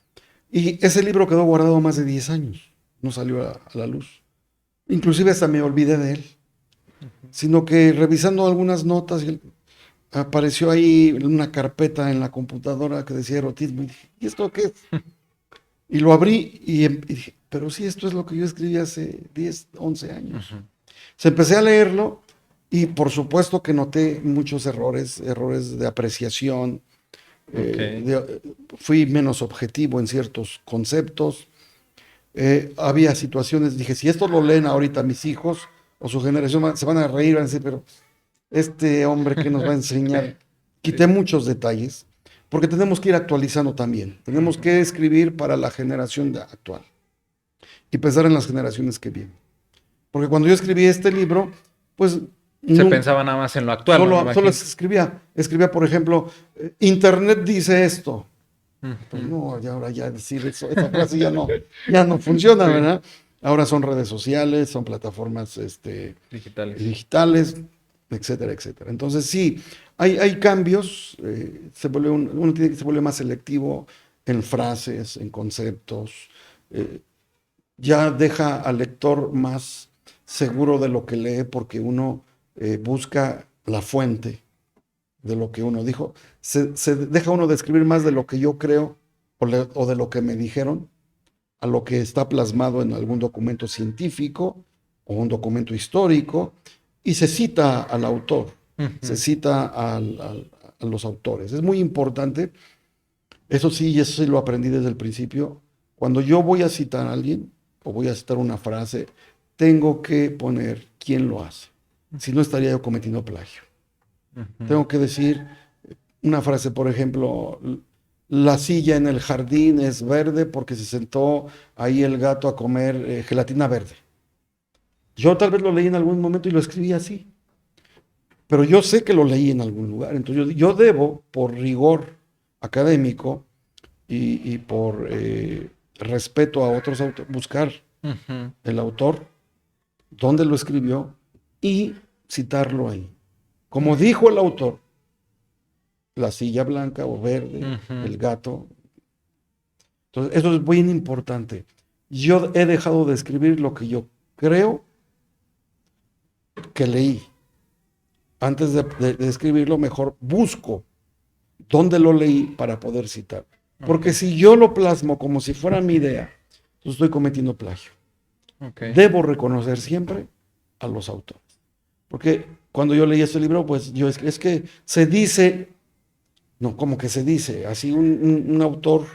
Y ese libro quedó guardado más de 10 años, no salió a la luz. Inclusive hasta me olvidé de él, sino que revisando algunas notas apareció ahí una carpeta en la computadora que decía erotismo y dije, ¿y esto qué es? Y lo abrí y dije, pero sí, esto es lo que yo escribí hace 10, 11 años. Ujú. Se empecé a leerlo y por supuesto que noté muchos errores de apreciación, Ok. fui menos objetivo en ciertos conceptos. Había situaciones, dije, si esto lo leen ahorita mis hijos o su generación, se van a reír, van a decir, pero este hombre que nos va a enseñar. Quité Sí. muchos detalles porque tenemos que ir actualizando también. Tenemos Ujú. que escribir para la generación actual y pensar en las generaciones que vienen. Porque cuando yo escribí este libro, pues Se no, pensaba nada más en lo actual, ¿no? Me solo imagino. escribía, por ejemplo, Internet dice esto. Pues Ujú. no, y ahora ya decir eso, esa frase ya no funciona, Sí, ¿verdad? Ahora son redes sociales, son plataformas digitales. digitales, etcétera, etcétera. Entonces sí, hay cambios, se vuelve más selectivo en frases, en conceptos, eh, ya deja al lector más seguro de lo que lee porque uno busca la fuente de lo que uno dijo. Se deja uno de escribir más de lo que yo creo o de lo que me dijeron a lo que está plasmado en algún documento científico o un documento histórico y se cita al autor, se Ujú. cita a los autores. Es muy importante, eso sí, y eso sí lo aprendí desde el principio, cuando yo voy a citar a alguien o voy a citar una frase, tengo que poner quién lo hace. Si no, estaría yo cometiendo plagio. Ujú. Tengo que decir una frase, por ejemplo, la silla en el jardín es verde porque se sentó ahí el gato a comer gelatina verde. Yo tal vez lo leí en algún momento y lo escribí así, pero yo sé que lo leí en algún lugar. Entonces yo debo, por rigor académico y por respeto a otros autores, buscar Ujú. el autor, dónde lo escribió y citarlo ahí. Como dijo el autor, la silla blanca o verde, Ujú. el gato. Entonces, eso es bien importante. Yo he dejado de escribir lo que yo creo que leí. Antes de escribirlo, mejor busco dónde lo leí para poder citar. Ok, Porque si yo lo plasmo como si fuera mi idea, yo estoy cometiendo plagio. ok. Debo reconocer siempre a los autores. Porque cuando yo leí este libro, pues es que se dice, no, como que se dice, así un autor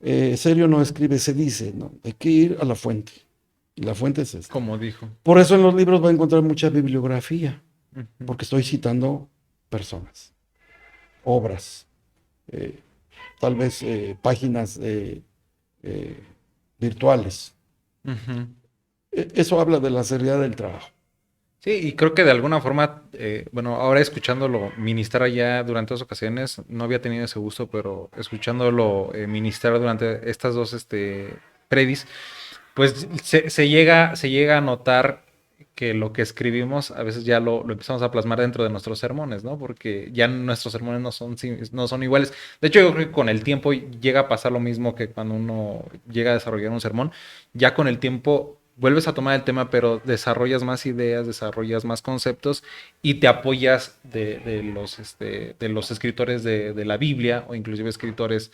serio no escribe, se dice, no, hay que ir a la fuente. Y la fuente es esta. Como dijo. Por eso en los libros va a encontrar mucha bibliografía, Ujú. porque estoy citando personas, obras, eh, tal vez páginas eh, virtuales. Ujú. Eso habla de la seriedad del trabajo. Sí, y creo que de alguna forma, bueno, ahora escuchándolo ministrar ya durante 2 ocasiones, no había tenido ese gusto, pero escuchándolo ministrar durante estas dos predis, pues se llega a notar que lo que escribimos a veces ya lo empezamos a plasmar dentro de nuestros sermones, ¿no? Porque ya nuestros sermones no son iguales. De hecho, yo creo que con el tiempo llega a pasar lo mismo que cuando uno llega a desarrollar un sermón. Ya con el tiempo vuelves a tomar el tema, pero desarrollas más ideas, desarrollas más conceptos y te apoyas de los escritores de la Biblia o inclusive escritores,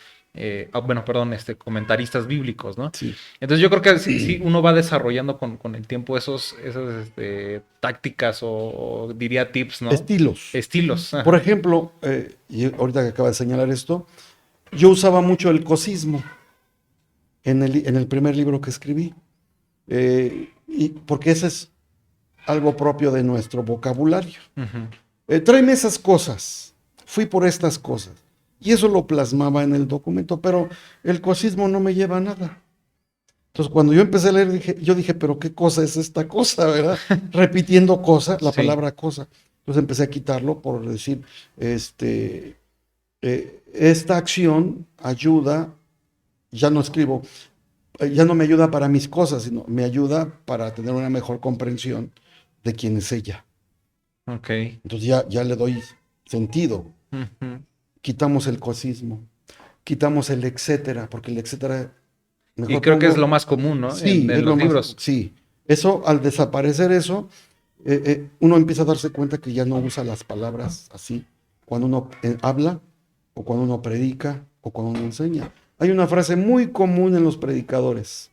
bueno, perdón, comentaristas bíblicos, ¿no? Sí. Entonces yo creo que sí uno va desarrollando con el tiempo esas tácticas o diría tips, ¿no? Estilos. Estilos. Por Ajá. ejemplo, y ahorita que acaba de señalar esto, yo usaba mucho el cosismo en el primer libro que escribí, y porque ese es algo propio de nuestro vocabulario. Ujú. Tráeme esas cosas, fui por estas cosas. Y eso lo plasmaba en el documento, pero el cosismo no me lleva a nada. Entonces, cuando yo empecé a leer, yo dije, pero ¿qué cosa es esta cosa, verdad? Repitiendo cosa, la Sí. palabra cosa. Entonces empecé a quitarlo por decir, este, esta acción ayuda, ya no escribo, ya no me ayuda para mis cosas, sino me ayuda para tener una mejor comprensión de quién es ella. Ok. Entonces ya le doy sentido. Ujú. Quitamos el cosismo, quitamos el etcétera, porque el etcétera, Y mejor creo que es pongo, lo más común, ¿no? sí, es En lo los más, libros. sí. Eso, al desaparecer eso, uno empieza a darse cuenta que ya no usa las palabras así, cuando uno habla, o cuando uno predica, o cuando uno enseña. Hay una frase muy común en los predicadores,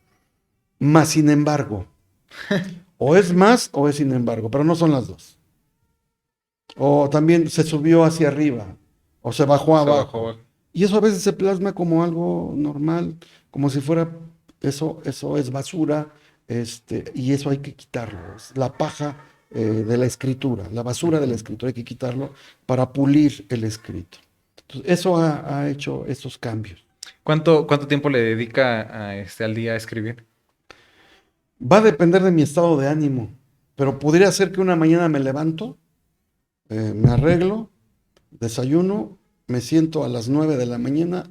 más sin embargo, o es más o es sin embargo, pero no son las dos. O también se subió hacia arriba, o se bajó Se bajó. abajo. Y eso a veces se plasma como algo normal, como si fuera, eso es basura, y eso hay que quitarlo. Es la paja de la escritura, la basura de la escritura hay que quitarlo para pulir el escrito. Entonces, eso ha hecho estos cambios. ¿Cuánto tiempo le dedica al día a escribir? Va a depender de mi estado de ánimo, pero podría ser que una mañana me levanto, me arreglo, desayuno, me siento a las 9 de la mañana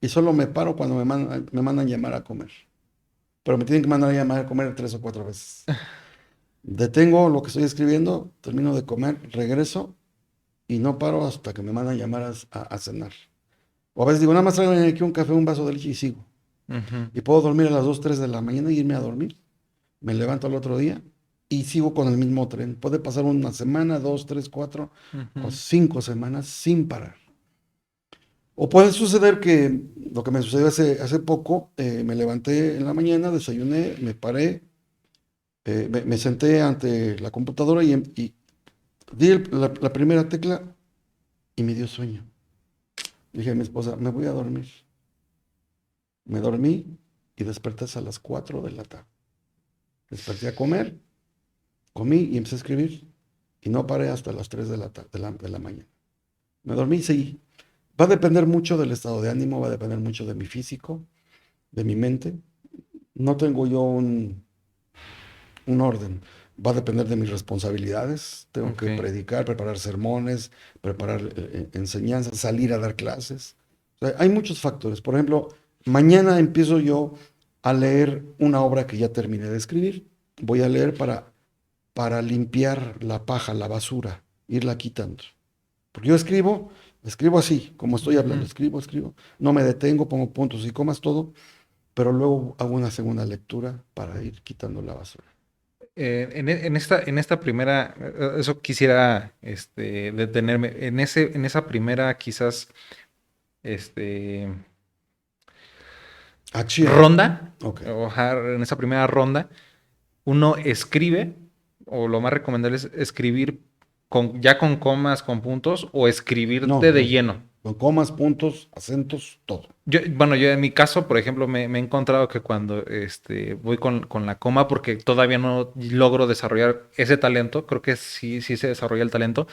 y solo me paro cuando me mandan llamar a comer. Pero me tienen que mandar a llamar a comer 3 o 4 veces. Detengo lo que estoy escribiendo, termino de comer, regreso y no paro hasta que me mandan llamar a cenar. O a veces digo, nada más tráiganme aquí un café, un vaso de leche y sigo. Ujú. Y puedo dormir a las 2 3 de la mañana y irme a dormir. Me levanto al otro día y sigo con el mismo tren. Puede pasar una semana, 2, 3, 4 o Ujú. 5 semanas sin parar. O puede suceder que lo que me sucedió hace poco, me levanté en la mañana, desayuné, me paré, me senté ante la computadora y di la primera tecla y me dio sueño. Dije a mi esposa, me voy a dormir. Me dormí y desperté a las 4 de la tarde. Desperté a comer, comí y empecé a escribir y no paré hasta las 3 de la tarde, de la mañana. Me dormí, sí. Va a depender mucho del estado de ánimo, va a depender mucho de mi físico, de mi mente. No tengo yo un orden. Va a depender de mis responsabilidades. Tengo Ok. que predicar, preparar sermones, preparar enseñanzas, salir a dar clases. O sea, hay muchos factores. Por ejemplo, mañana empiezo yo a leer una obra que ya terminé de escribir. Voy a leer para limpiar la paja, la basura, irla quitando. Porque yo escribo así, como estoy hablando, Ujú. escribo. No me detengo, pongo puntos y comas todo, pero luego hago una segunda lectura para ir quitando la basura. En esta primera, eso quisiera detenerme. En esa primera, quizás, este, Acción. ronda, Ok. en esa primera ronda, uno escribe, o lo más recomendable es escribir ya con comas, con puntos, o No, escribirte de no. lleno. Con comas, puntos, acentos, todo. Bueno, yo en mi caso, por ejemplo, me he encontrado que cuando voy con la coma, porque todavía no logro desarrollar ese talento, creo que sí se desarrolla el talento,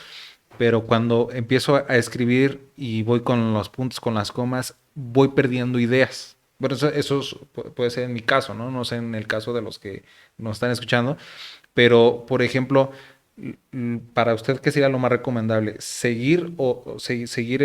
pero cuando empiezo a escribir y voy con los puntos, con las comas, voy perdiendo ideas. Bueno, puede ser en mi caso, ¿no? No sé en el caso de los que nos están escuchando, pero, por ejemplo, para usted, ¿qué sería lo más recomendable? ¿Seguir seguir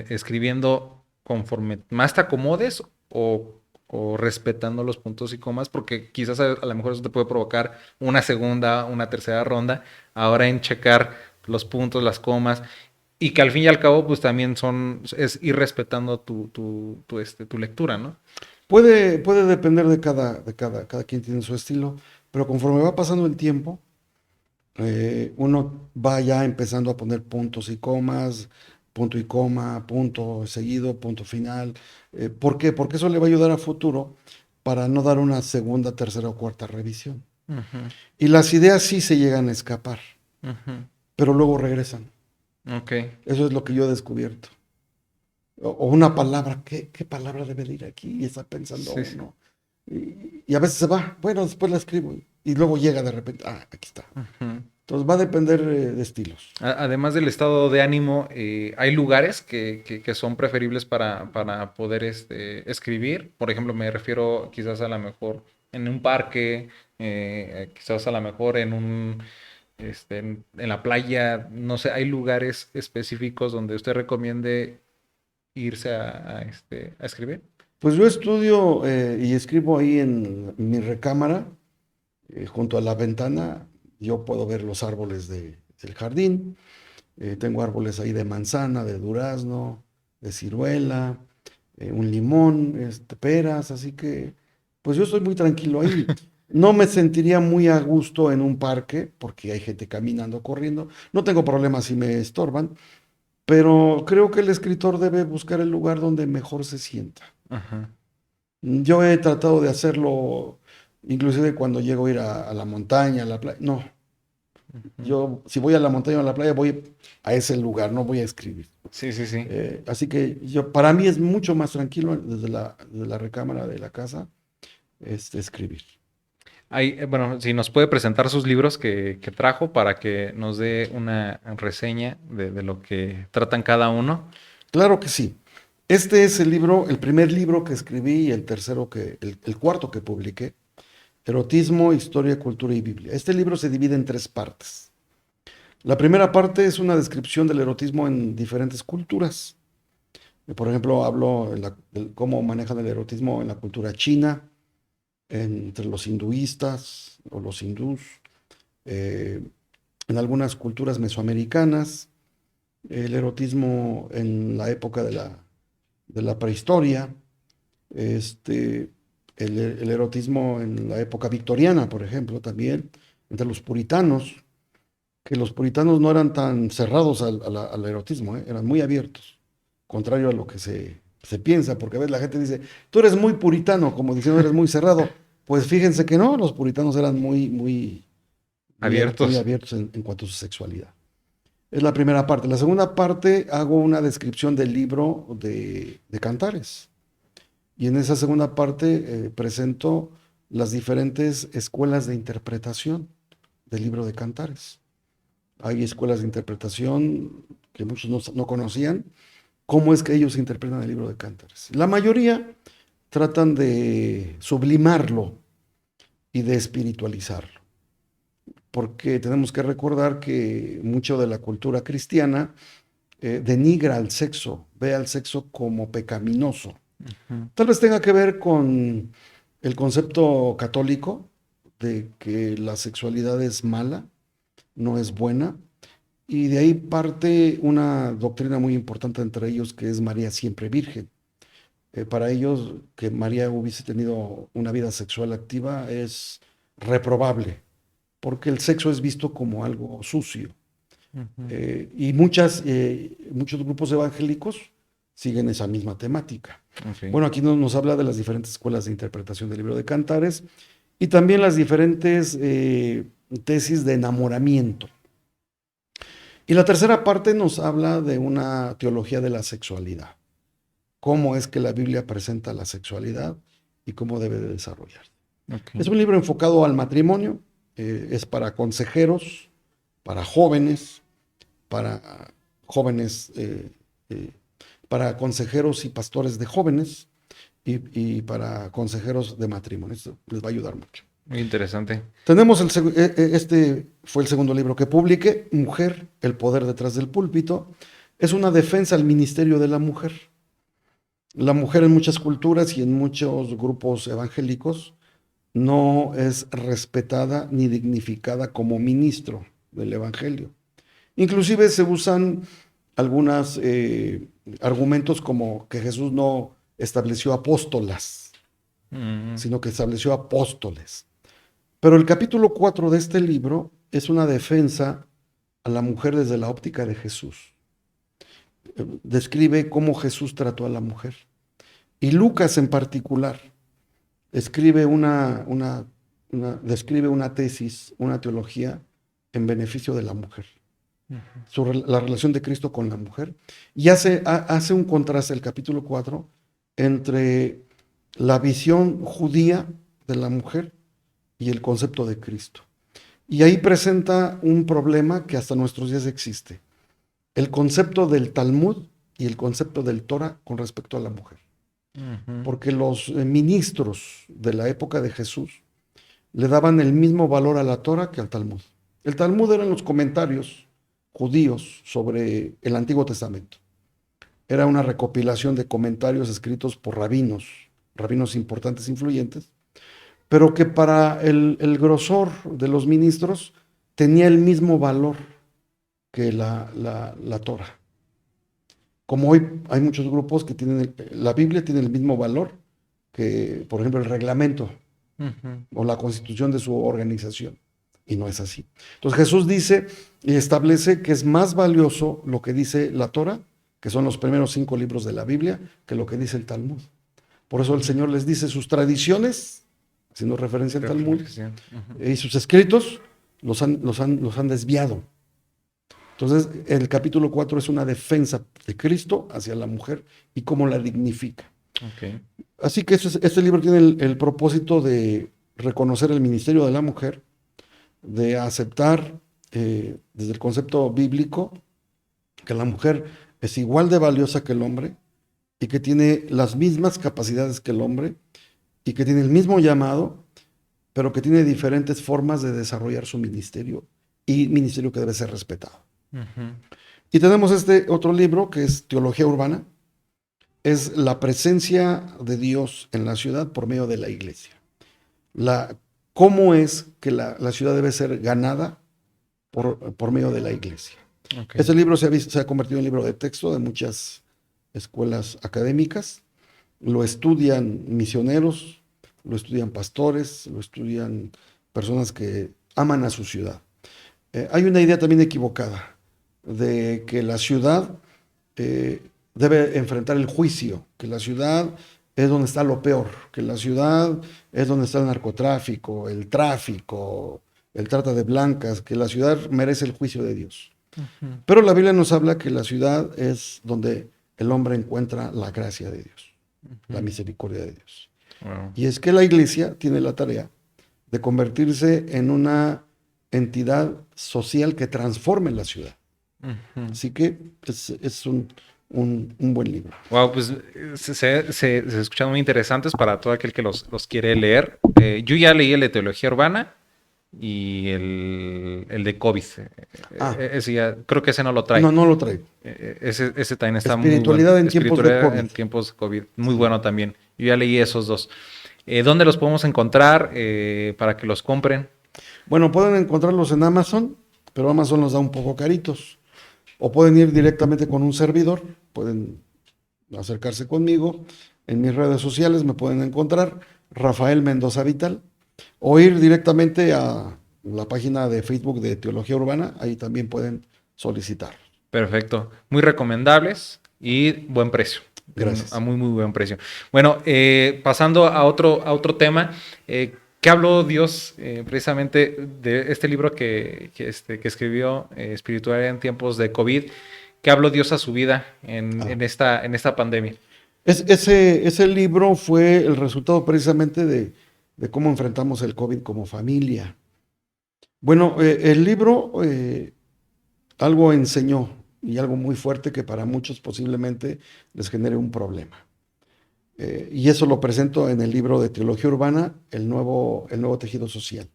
escribiendo conforme más te acomodes o respetando los puntos y comas? Porque quizás a lo mejor eso te puede provocar una segunda, una tercera ronda, ahora en checar los puntos, las comas, y que al fin y al cabo, pues también es ir respetando tu lectura, ¿no? Puede depender cada quien tiene su estilo, pero conforme va pasando el tiempo, uno va ya empezando a poner puntos y comas, punto y coma, punto seguido, punto final. ¿Por qué? Porque eso le va a ayudar a futuro para no dar una segunda, tercera o cuarta revisión. Ujú, Y las ideas sí se llegan a escapar, ujú. pero luego regresan. Ok. Eso es lo que yo he descubierto. O una palabra, ¿qué palabra debe de ir aquí? Y está pensando Sí, sí. uno. Y a veces se va, bueno, después la escribo. Y luego llega de repente, aquí está. Ujú. Entonces va a depender de estilos. Además del estado de ánimo, hay lugares que son preferibles para poder escribir. Por ejemplo, me refiero quizás a lo mejor en un parque, quizás a lo mejor en la playa. No sé, hay lugares específicos donde usted recomiende irse a escribir. Pues yo estudio y escribo ahí en mi recámara, junto a la ventana. Yo puedo ver los árboles del jardín. Tengo árboles ahí de manzana, de durazno, de ciruela, un limón, peras, así que pues yo estoy muy tranquilo ahí. No me sentiría muy a gusto en un parque porque hay gente caminando, corriendo. No tengo problemas si me estorban, pero creo que el escritor debe buscar el lugar donde mejor se sienta. Ajá. Yo he tratado de hacerlo, inclusive cuando llego a ir a la montaña, a la playa. No, Ujú. yo si voy a la montaña o a la playa voy a ese lugar, no voy a escribir. Sí, sí, sí. Así que para mí es mucho más tranquilo desde la recámara de la casa escribir. Bueno, si nos puede presentar sus libros que trajo para que nos dé una reseña de lo que tratan cada uno. Claro que sí. Este es el libro, el primer libro que escribí y el tercero el cuarto que publiqué, Erotismo, Historia, Cultura y Biblia. Este libro se divide en tres partes. La primera parte es una descripción del erotismo en diferentes culturas. Por ejemplo, hablo de cómo manejan el erotismo en la cultura china, entre los hinduistas o los hindús, eh, en algunas culturas mesoamericanas, el erotismo en la época de la prehistoria, este, el erotismo en la época victoriana, por ejemplo, también, entre los puritanos, que los puritanos no eran tan cerrados al erotismo, eran muy abiertos, contrario a lo que se piensa, porque a veces la gente dice, tú eres muy puritano, como diciendo eres muy cerrado. Pues fíjense que no, los puritanos eran muy Abiertos. abiertos en cuanto a su sexualidad. Es la primera parte. La segunda parte hago una descripción del libro de Cantares. Y en esa segunda parte presento las diferentes escuelas de interpretación del libro de Cantares. Hay escuelas de interpretación que muchos no conocían, cómo es que ellos interpretan el libro de Cantares. La mayoría tratan de sublimarlo y de espiritualizarlo, porque tenemos que recordar que mucho de la cultura cristiana denigra al sexo, ve al sexo como pecaminoso. Ujú. Tal vez tenga que ver con el concepto católico de que la sexualidad es mala, no es buena, y de ahí parte una doctrina muy importante entre ellos que es María siempre virgen. Para ellos, que María hubiese tenido una vida sexual activa es reprobable, porque el sexo es visto como algo sucio. Ujú. Y muchos grupos evangélicos siguen esa misma temática. Ok. Bueno, aquí nos habla de las diferentes escuelas de interpretación del libro de Cantares y también las diferentes tesis de enamoramiento. Y la tercera parte nos habla de una teología de la sexualidad. Cómo es que la Biblia presenta la sexualidad y cómo debe de desarrollarse. Ok. Es un libro enfocado al matrimonio, es para consejeros, para jóvenes, para jóvenes, para consejeros y pastores de jóvenes y para consejeros de matrimonio. Esto les va a ayudar mucho. Muy interesante. Tenemos este fue el segundo libro que publiqué, Mujer, el poder detrás del púlpito. Es una defensa al ministerio de la mujer. La mujer en muchas culturas y en muchos grupos evangélicos no es respetada ni dignificada como ministro del evangelio. Inclusive se usan algunos argumentos como que Jesús no estableció apóstolas, sino que estableció apóstoles. Pero el capítulo 4 de este libro es una defensa a la mujer desde la óptica de Jesús. Describe cómo Jesús trató a la mujer. Y Lucas en particular describe describe una tesis, una teología en beneficio de la mujer. Sobre la relación de Cristo con la mujer. Y hace un contraste el capítulo 4 entre la visión judía de la mujer y el concepto de Cristo. Y ahí presenta un problema que hasta nuestros días existe. El concepto del Talmud y el concepto del Torah con respecto a la mujer. Porque los ministros de la época de Jesús le daban el mismo valor a la Torah que al Talmud. El Talmud eran los comentarios judíos sobre el Antiguo Testamento. Era una recopilación de comentarios escritos por rabinos importantes, influyentes, pero que para el grosor de los ministros tenía el mismo valor que la Torah. Como hoy hay muchos grupos que tienen, la Biblia tiene el mismo valor que, por ejemplo, el reglamento o la constitución de su organización. Y no es así. Entonces Jesús dice y establece que es más valioso lo que dice la Torah, que son los primeros 5 libros de la Biblia, que lo que dice el Talmud. Por eso el Señor les dice sus tradiciones, haciendo referencia al Talmud, y sus escritos los han desviado. Entonces el capítulo 4 es una defensa de Cristo hacia la mujer y cómo la dignifica. Okay. Así que este libro tiene el propósito de reconocer el ministerio de la mujer, de aceptar desde el concepto bíblico que la mujer es igual de valiosa que el hombre y que tiene las mismas capacidades que el hombre y que tiene el mismo llamado, pero que tiene diferentes formas de desarrollar su ministerio y ministerio que debe ser respetado. Y tenemos este otro libro que es Teología Urbana. Es la presencia de Dios en la ciudad por medio de la iglesia. ¿Cómo es que la ciudad debe ser ganada por medio de la iglesia? Okay. Este libro se ha convertido en libro de texto de muchas escuelas académicas. Lo estudian misioneros, lo estudian pastores, lo estudian personas que aman a su ciudad. Hay una idea también equivocada de que la ciudad debe enfrentar el juicio, que la ciudad es donde está lo peor, que la ciudad es donde está el narcotráfico, el tráfico, el trata de blancas, que la ciudad merece el juicio de Dios. Pero la Biblia nos habla que la ciudad es donde el hombre encuentra la gracia de Dios, la misericordia de Dios. Wow. Y es que la iglesia tiene la tarea de convertirse en una entidad social que transforme la ciudad. Así que es un buen libro. Wow, pues se escuchan muy interesantes para todo aquel que los quiere leer. Yo ya leí el de Teología Urbana y el de COVID. Ese ya, creo que ese no lo trae. No lo trae. Ese también está Espiritualidad muy bueno. En tiempos de COVID. En tiempos de COVID. Muy bueno también. Yo ya leí esos dos. ¿Dónde los podemos encontrar para que los compren? Bueno, pueden encontrarlos en Amazon, pero Amazon los da un poco caritos. O pueden ir directamente con un servidor, pueden acercarse conmigo. En mis redes sociales me pueden encontrar, Rafael Mendoza Vital, o ir directamente a la página de Facebook de Teología Urbana, ahí también pueden solicitar. Perfecto, muy recomendables y buen precio. Gracias. A muy, muy buen precio. Bueno, pasando a otro tema, ¿qué habló Dios precisamente de este libro que escribió, Espiritualidad en tiempos de COVID? ¿Qué habló Dios a su vida en esta pandemia? Ese libro fue el resultado precisamente de cómo enfrentamos el COVID como familia. Bueno, el libro algo enseñó y algo muy fuerte que para muchos posiblemente les genere un problema. Y eso lo presento en el libro de Teología Urbana, el nuevo tejido social.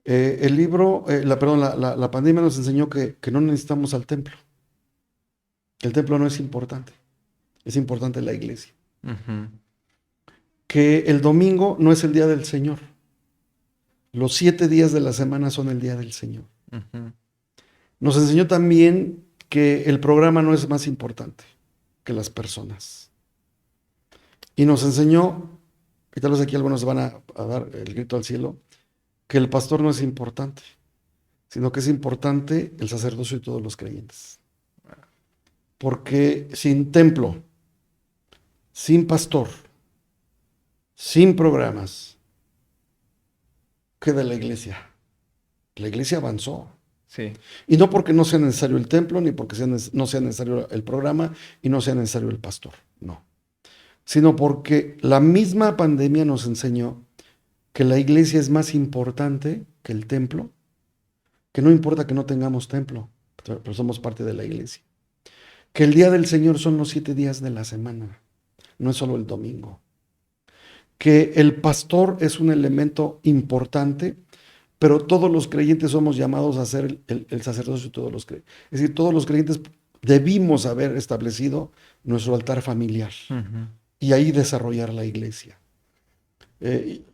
El libro, la pandemia nos enseñó que no necesitamos al templo. El templo no es importante la iglesia. Ujú. Que el domingo no es el día del Señor. Los 7 días de la semana son el día del Señor. Ujú. Nos enseñó también que el programa no es más importante que las personas. Y nos enseñó, y tal vez aquí algunos van a dar el grito al cielo, que el pastor no es importante, sino que es importante el sacerdocio de todos los creyentes. Porque sin templo, sin pastor, sin programas, queda la iglesia. La iglesia avanzó. Sí. Y no porque no sea necesario el templo, ni porque no sea necesario el programa y no sea necesario el pastor, no. Sino porque la misma pandemia nos enseñó que la iglesia es más importante que el templo, que no importa que no tengamos templo, pero somos parte de la iglesia. Que el día del Señor son los 7 días de la semana, no es solo el domingo. Que el pastor es un elemento importante, pero todos los creyentes somos llamados a ser el sacerdocio de todos los creyentes. Es decir, todos los creyentes debimos haber establecido nuestro altar familiar Ujú. y ahí desarrollar la iglesia.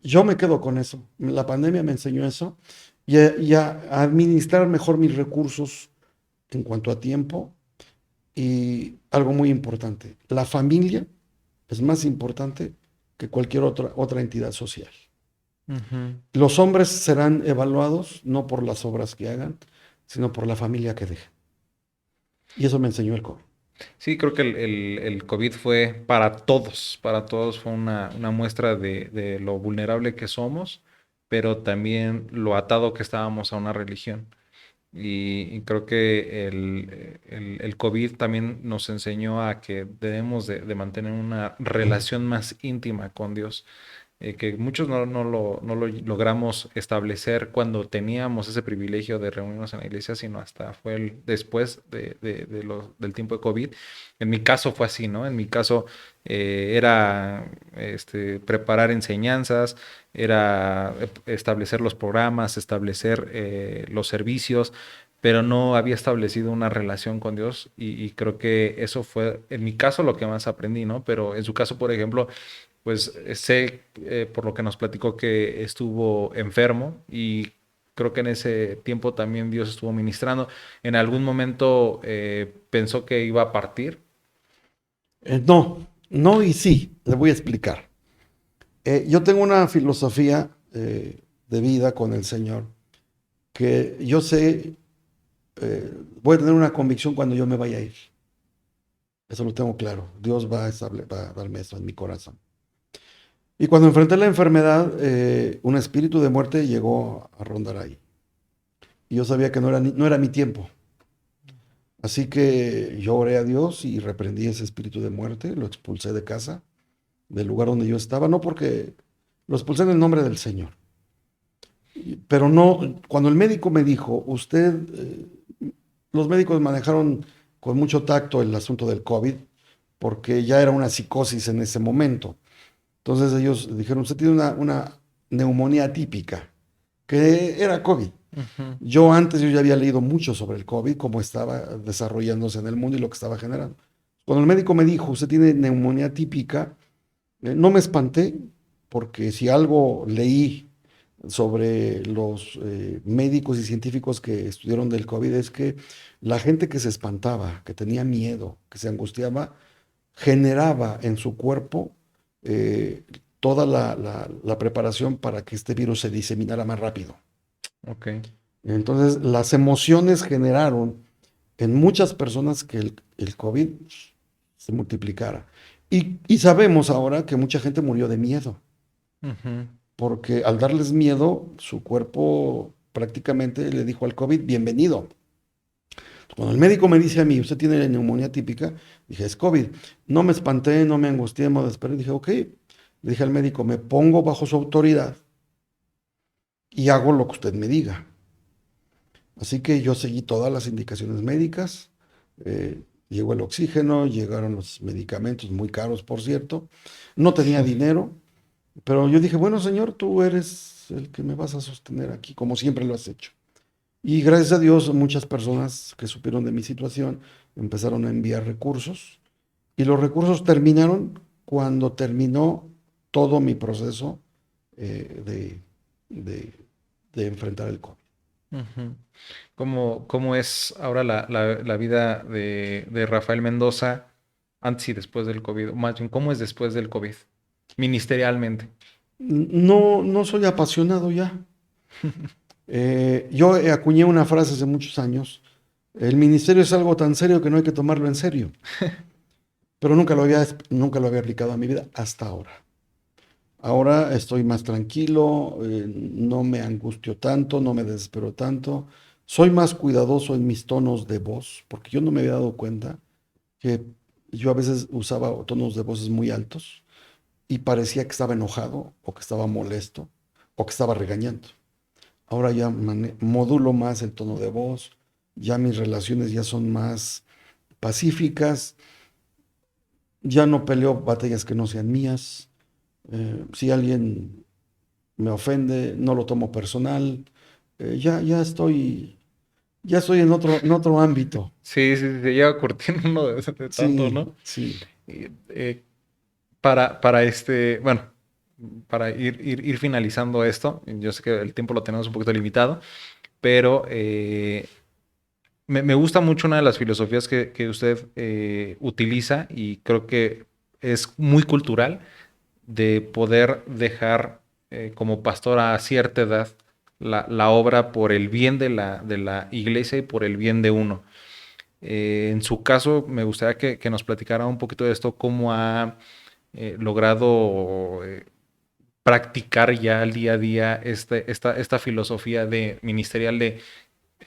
Yo me quedo con eso. La pandemia me enseñó eso y a administrar mejor mis recursos en cuanto a tiempo y algo muy importante, la familia es más importante que cualquier otra entidad social. Ujú. Los hombres serán evaluados no por las obras que hagan, sino por la familia que dejen. Y eso me enseñó el COVID. Sí, creo que el COVID fue para todos fue una muestra de lo vulnerable que somos, pero también lo atado que estábamos a una religión. Y creo que el COVID también nos enseñó a que debemos de mantener una relación más íntima con Dios, que muchos no lo logramos establecer cuando teníamos ese privilegio de reunirnos en la iglesia, sino hasta fue después del tiempo de COVID. En mi caso fue así, ¿no? En mi caso era preparar enseñanzas, era establecer los programas, establecer los servicios, pero no había establecido una relación con Dios y creo que eso fue, en mi caso, lo que más aprendí, ¿no? Pero en su caso, por ejemplo, pues sé por lo que nos platicó que estuvo enfermo y creo que en ese tiempo también Dios estuvo ministrando. En algún momento pensó que iba a partir. No, no y sí, le voy a explicar. Yo tengo una filosofía de vida con el Señor que yo sé, voy a tener una convicción cuando yo me vaya a ir. Eso lo tengo claro. Dios va a darme eso en mi corazón. Y cuando enfrenté la enfermedad, un espíritu de muerte llegó a rondar ahí. Y yo sabía que no era mi tiempo. Así que yo oré a Dios y reprendí ese espíritu de muerte, lo expulsé de casa, del lugar donde yo estaba, no porque lo expulsé en el nombre del Señor. Pero no, cuando el médico me dijo, los médicos manejaron con mucho tacto el asunto del COVID, porque ya era una psicosis en ese momento. Entonces ellos dijeron, usted tiene una neumonía atípica, que era COVID. Ujú. Yo ya había leído mucho sobre el COVID, cómo estaba desarrollándose en el mundo y lo que estaba generando. Cuando el médico me dijo, usted tiene neumonía típica, no me espanté, porque si algo leí sobre los médicos y científicos que estudiaron del COVID es que la gente que se espantaba, que tenía miedo, que se angustiaba, generaba en su cuerpo eh, toda la preparación para que este virus se diseminara más rápido. Ok. Entonces, las emociones generaron en muchas personas que el COVID se multiplicara. Y sabemos ahora que mucha gente murió de miedo, Ujú. porque al darles miedo, su cuerpo prácticamente le dijo al COVID, bienvenido. Cuando el médico me dice a mí, usted tiene neumonía típica, dije, es COVID. No me espanté, no me angustié, me desesperé. Dije, ok. Le dije al médico, me pongo bajo su autoridad y hago lo que usted me diga. Así que yo seguí todas las indicaciones médicas. Llegó el oxígeno, llegaron los medicamentos, muy caros, por cierto. No tenía dinero, pero yo dije, bueno, Señor, tú eres el que me vas a sostener aquí, como siempre lo has hecho. Y gracias a Dios, muchas personas que supieron de mi situación empezaron a enviar recursos. Y los recursos terminaron cuando terminó todo mi proceso eh, de, de, de enfrentar el COVID. Ujú. ¿Cómo es ahora la vida de Rafael Mendoza antes y después del COVID? Más bien, ¿cómo es después del COVID? Ministerialmente. No, no soy apasionado ya. Yo acuñé una frase hace muchos años. El ministerio es algo tan serio que no hay que tomarlo en serio. Pero nunca lo había aplicado a mi vida hasta ahora. Ahora estoy más tranquilo, no me angustio tanto, no me desespero tanto. Soy más cuidadoso en mis tonos de voz, porque yo no me había dado cuenta que yo a veces usaba tonos de voces muy altos y parecía que estaba enojado o que estaba molesto o que estaba regañando. Ahora ya modulo más el tono de voz, ya mis relaciones ya son más pacíficas, ya no peleo batallas que no sean mías. Si alguien me ofende, no lo tomo personal. Ya estoy en otro ámbito. Sí, sí, sí, se lleva curtiendo uno de tanto, Sí, ¿no? sí. Y, bueno, para ir finalizando esto, yo sé que el tiempo lo tenemos un poquito limitado, pero me gusta mucho una de las filosofías que usted utiliza y creo que es muy cultural de poder dejar como pastor a cierta edad la obra por el bien de la iglesia y por el bien de uno. En su caso, me gustaría que nos platicara un poquito de esto, cómo ha logrado practicar ya al día a día esta filosofía de ministerial de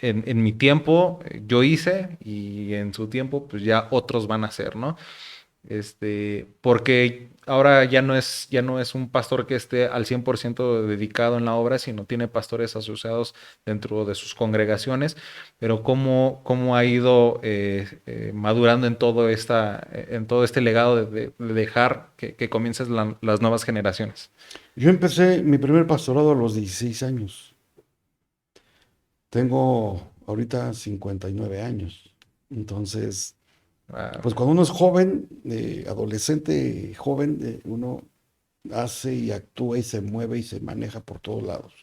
en mi tiempo yo hice y en su tiempo pues ya otros van a hacer, ¿no? Porque ahora ya no es un pastor que esté al 100% dedicado en la obra, sino tiene pastores asociados dentro de sus congregaciones, pero cómo ha ido madurando en todo este legado de dejar que comiencen las nuevas generaciones. Yo empecé mi primer pastorado a los 16 años. Tengo ahorita 59 años. Entonces, Ah, pues cuando uno es joven, adolescente, joven, uno hace y actúa y se mueve y se maneja por todos lados.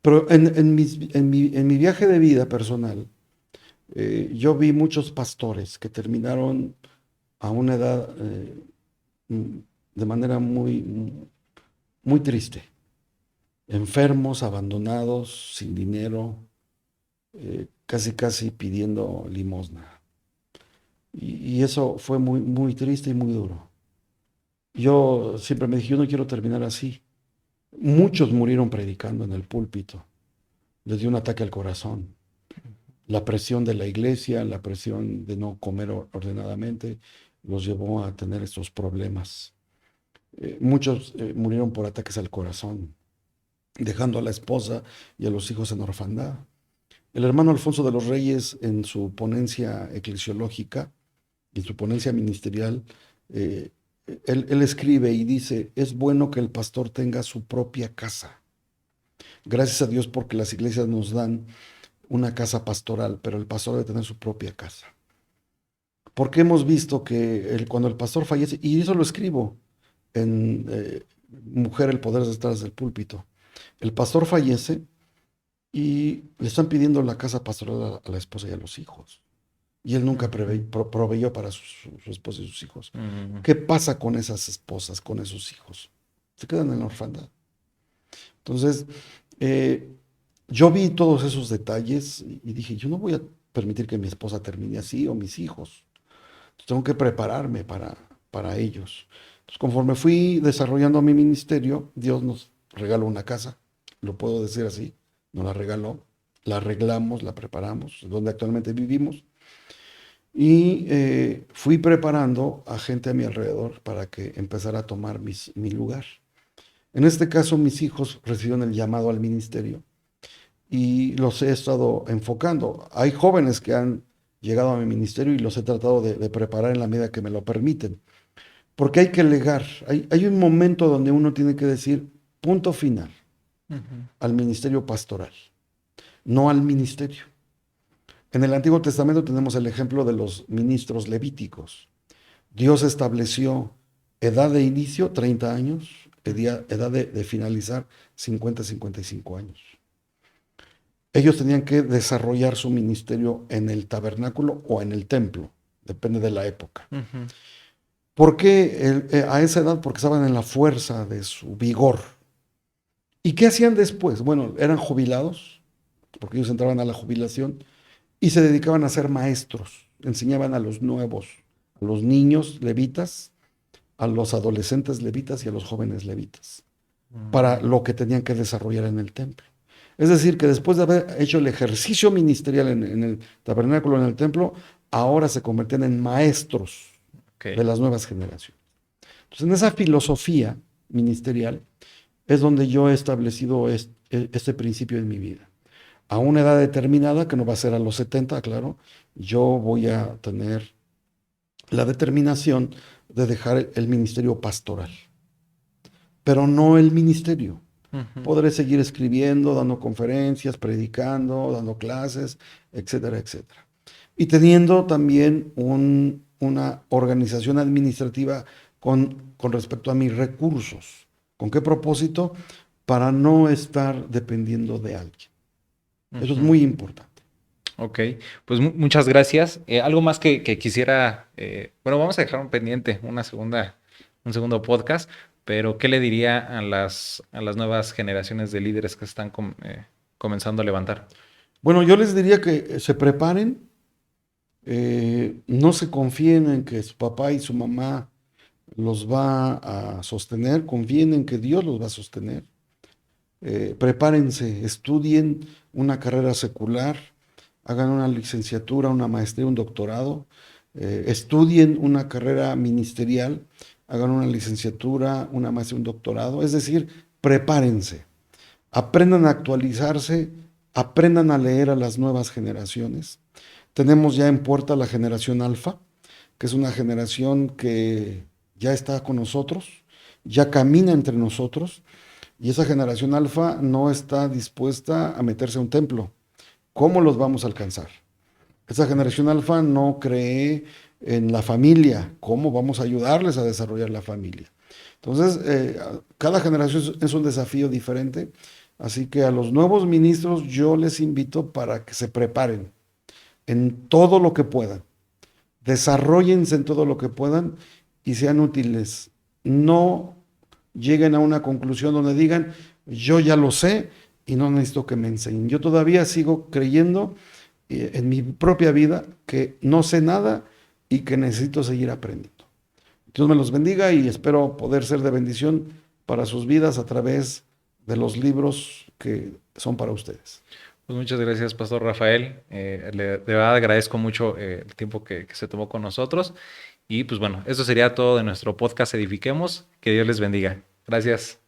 Pero en mi viaje de vida personal, yo vi muchos pastores que terminaron a una edad mm, de manera muy triste, enfermos, abandonados, sin dinero, casi casi pidiendo limosna. Y eso fue muy triste y muy duro. Yo siempre me dije, yo no quiero terminar así. Muchos murieron predicando en el púlpito. Les dio un ataque al corazón. La presión de la iglesia, la presión de no comer ordenadamente, los llevó a tener estos problemas. Muchos murieron por ataques al corazón, dejando a la esposa y a los hijos en orfandad. El hermano Alfonso de los Reyes, en su ponencia eclesiológica, en su ponencia ministerial, eh, él escribe y dice, es bueno que el pastor tenga su propia casa. Gracias a Dios porque las iglesias nos dan una casa pastoral, pero el pastor debe tener su propia casa. Porque hemos visto que cuando el pastor fallece, y eso lo escribo en Mujer, el poder detrás del púlpito, el pastor fallece y le están pidiendo la casa pastoral a la esposa y a los hijos. Y él nunca proveyó para su esposa y sus hijos. ujú. ¿Qué pasa con esas esposas, con esos hijos? Se quedan en la orfandad. Entonces, eh, yo vi todos esos detalles y dije, yo no voy a permitir que mi esposa termine así o mis hijos. Tengo que prepararme para ellos. Entonces, conforme fui desarrollando mi ministerio, Dios nos regaló una casa, lo puedo decir así, nos la regaló, la arreglamos, la preparamos, donde actualmente vivimos, y fui preparando a gente a mi alrededor para que empezara a tomar mi lugar. En este caso, mis hijos recibieron el llamado al ministerio y los he estado enfocando. Hay jóvenes que han llegado a mi ministerio y los he tratado de preparar en la medida que me lo permiten. Porque hay que legar. Hay un momento donde uno tiene que decir punto final Ujú. al ministerio pastoral, no al ministerio. En el Antiguo Testamento tenemos el ejemplo de los ministros levíticos. Dios estableció edad de inicio, 30 años, edad de finalizar, 50, 55 años. Ellos tenían que desarrollar su ministerio en el tabernáculo o en el templo, depende de la época. Ujú. ¿Por qué a esa edad? Porque estaban en la fuerza de su vigor. ¿Y qué hacían después? Bueno, eran jubilados, porque ellos entraban a la jubilación, y se dedicaban a ser maestros. Enseñaban a los nuevos, a los niños levitas, a los adolescentes levitas y a los jóvenes levitas, para lo que tenían que desarrollar en el templo. Es decir, que después de haber hecho el ejercicio ministerial en el tabernáculo, en el templo, ahora se convertían en maestros de Ok. las nuevas generaciones. Entonces, en esa filosofía ministerial es donde yo he establecido este principio en mi vida. A una edad determinada, que no va a ser a los 70, claro, yo voy a tener la determinación de dejar el ministerio pastoral, pero no el ministerio. Ujú. Podré seguir escribiendo, dando conferencias, predicando, dando clases, etcétera, etcétera. Y teniendo también una organización administrativa con respecto a mis recursos. ¿Con qué propósito? Para no estar dependiendo de alguien. Eso es Ujú. muy importante. Ok, pues muchas gracias. Algo más que quisiera, bueno, vamos a dejar un pendiente, un segundo podcast, pero ¿qué le diría a las nuevas generaciones de líderes que están comenzando a levantar? Bueno, yo les diría que se preparen, no se confíen en que su papá y su mamá los va a sostener, confíen en que Dios los va a sostener. Prepárense, estudien una carrera secular, hagan una licenciatura, una maestría, un doctorado, estudien una carrera ministerial, hagan una licenciatura, una maestría, un doctorado, es decir, prepárense, aprendan a actualizarse, aprendan a leer a las nuevas generaciones. Tenemos ya en puerta la generación alfa, que es una generación que ya está con nosotros, ya camina entre nosotros, y esa generación alfa no está dispuesta a meterse a un templo. ¿Cómo los vamos a alcanzar? Esa generación alfa no cree en la familia. ¿Cómo vamos a ayudarles a desarrollar la familia? Entonces, cada generación es un desafío diferente. Así que a los nuevos ministros yo les invito para que se preparen en todo lo que puedan. Desarróllense en todo lo que puedan y sean útiles. No lleguen a una conclusión donde digan, yo ya lo sé y no necesito que me enseñen. Yo todavía sigo creyendo en mi propia vida que no sé nada y que necesito seguir aprendiendo. Dios me los bendiga y espero poder ser de bendición para sus vidas a través de los libros que son para ustedes. Pues muchas gracias, Pastor Rafael. De verdad agradezco mucho el tiempo que se tomó con nosotros. Y pues bueno, eso sería todo de nuestro podcast Edifiquemos. Que Dios les bendiga. Gracias.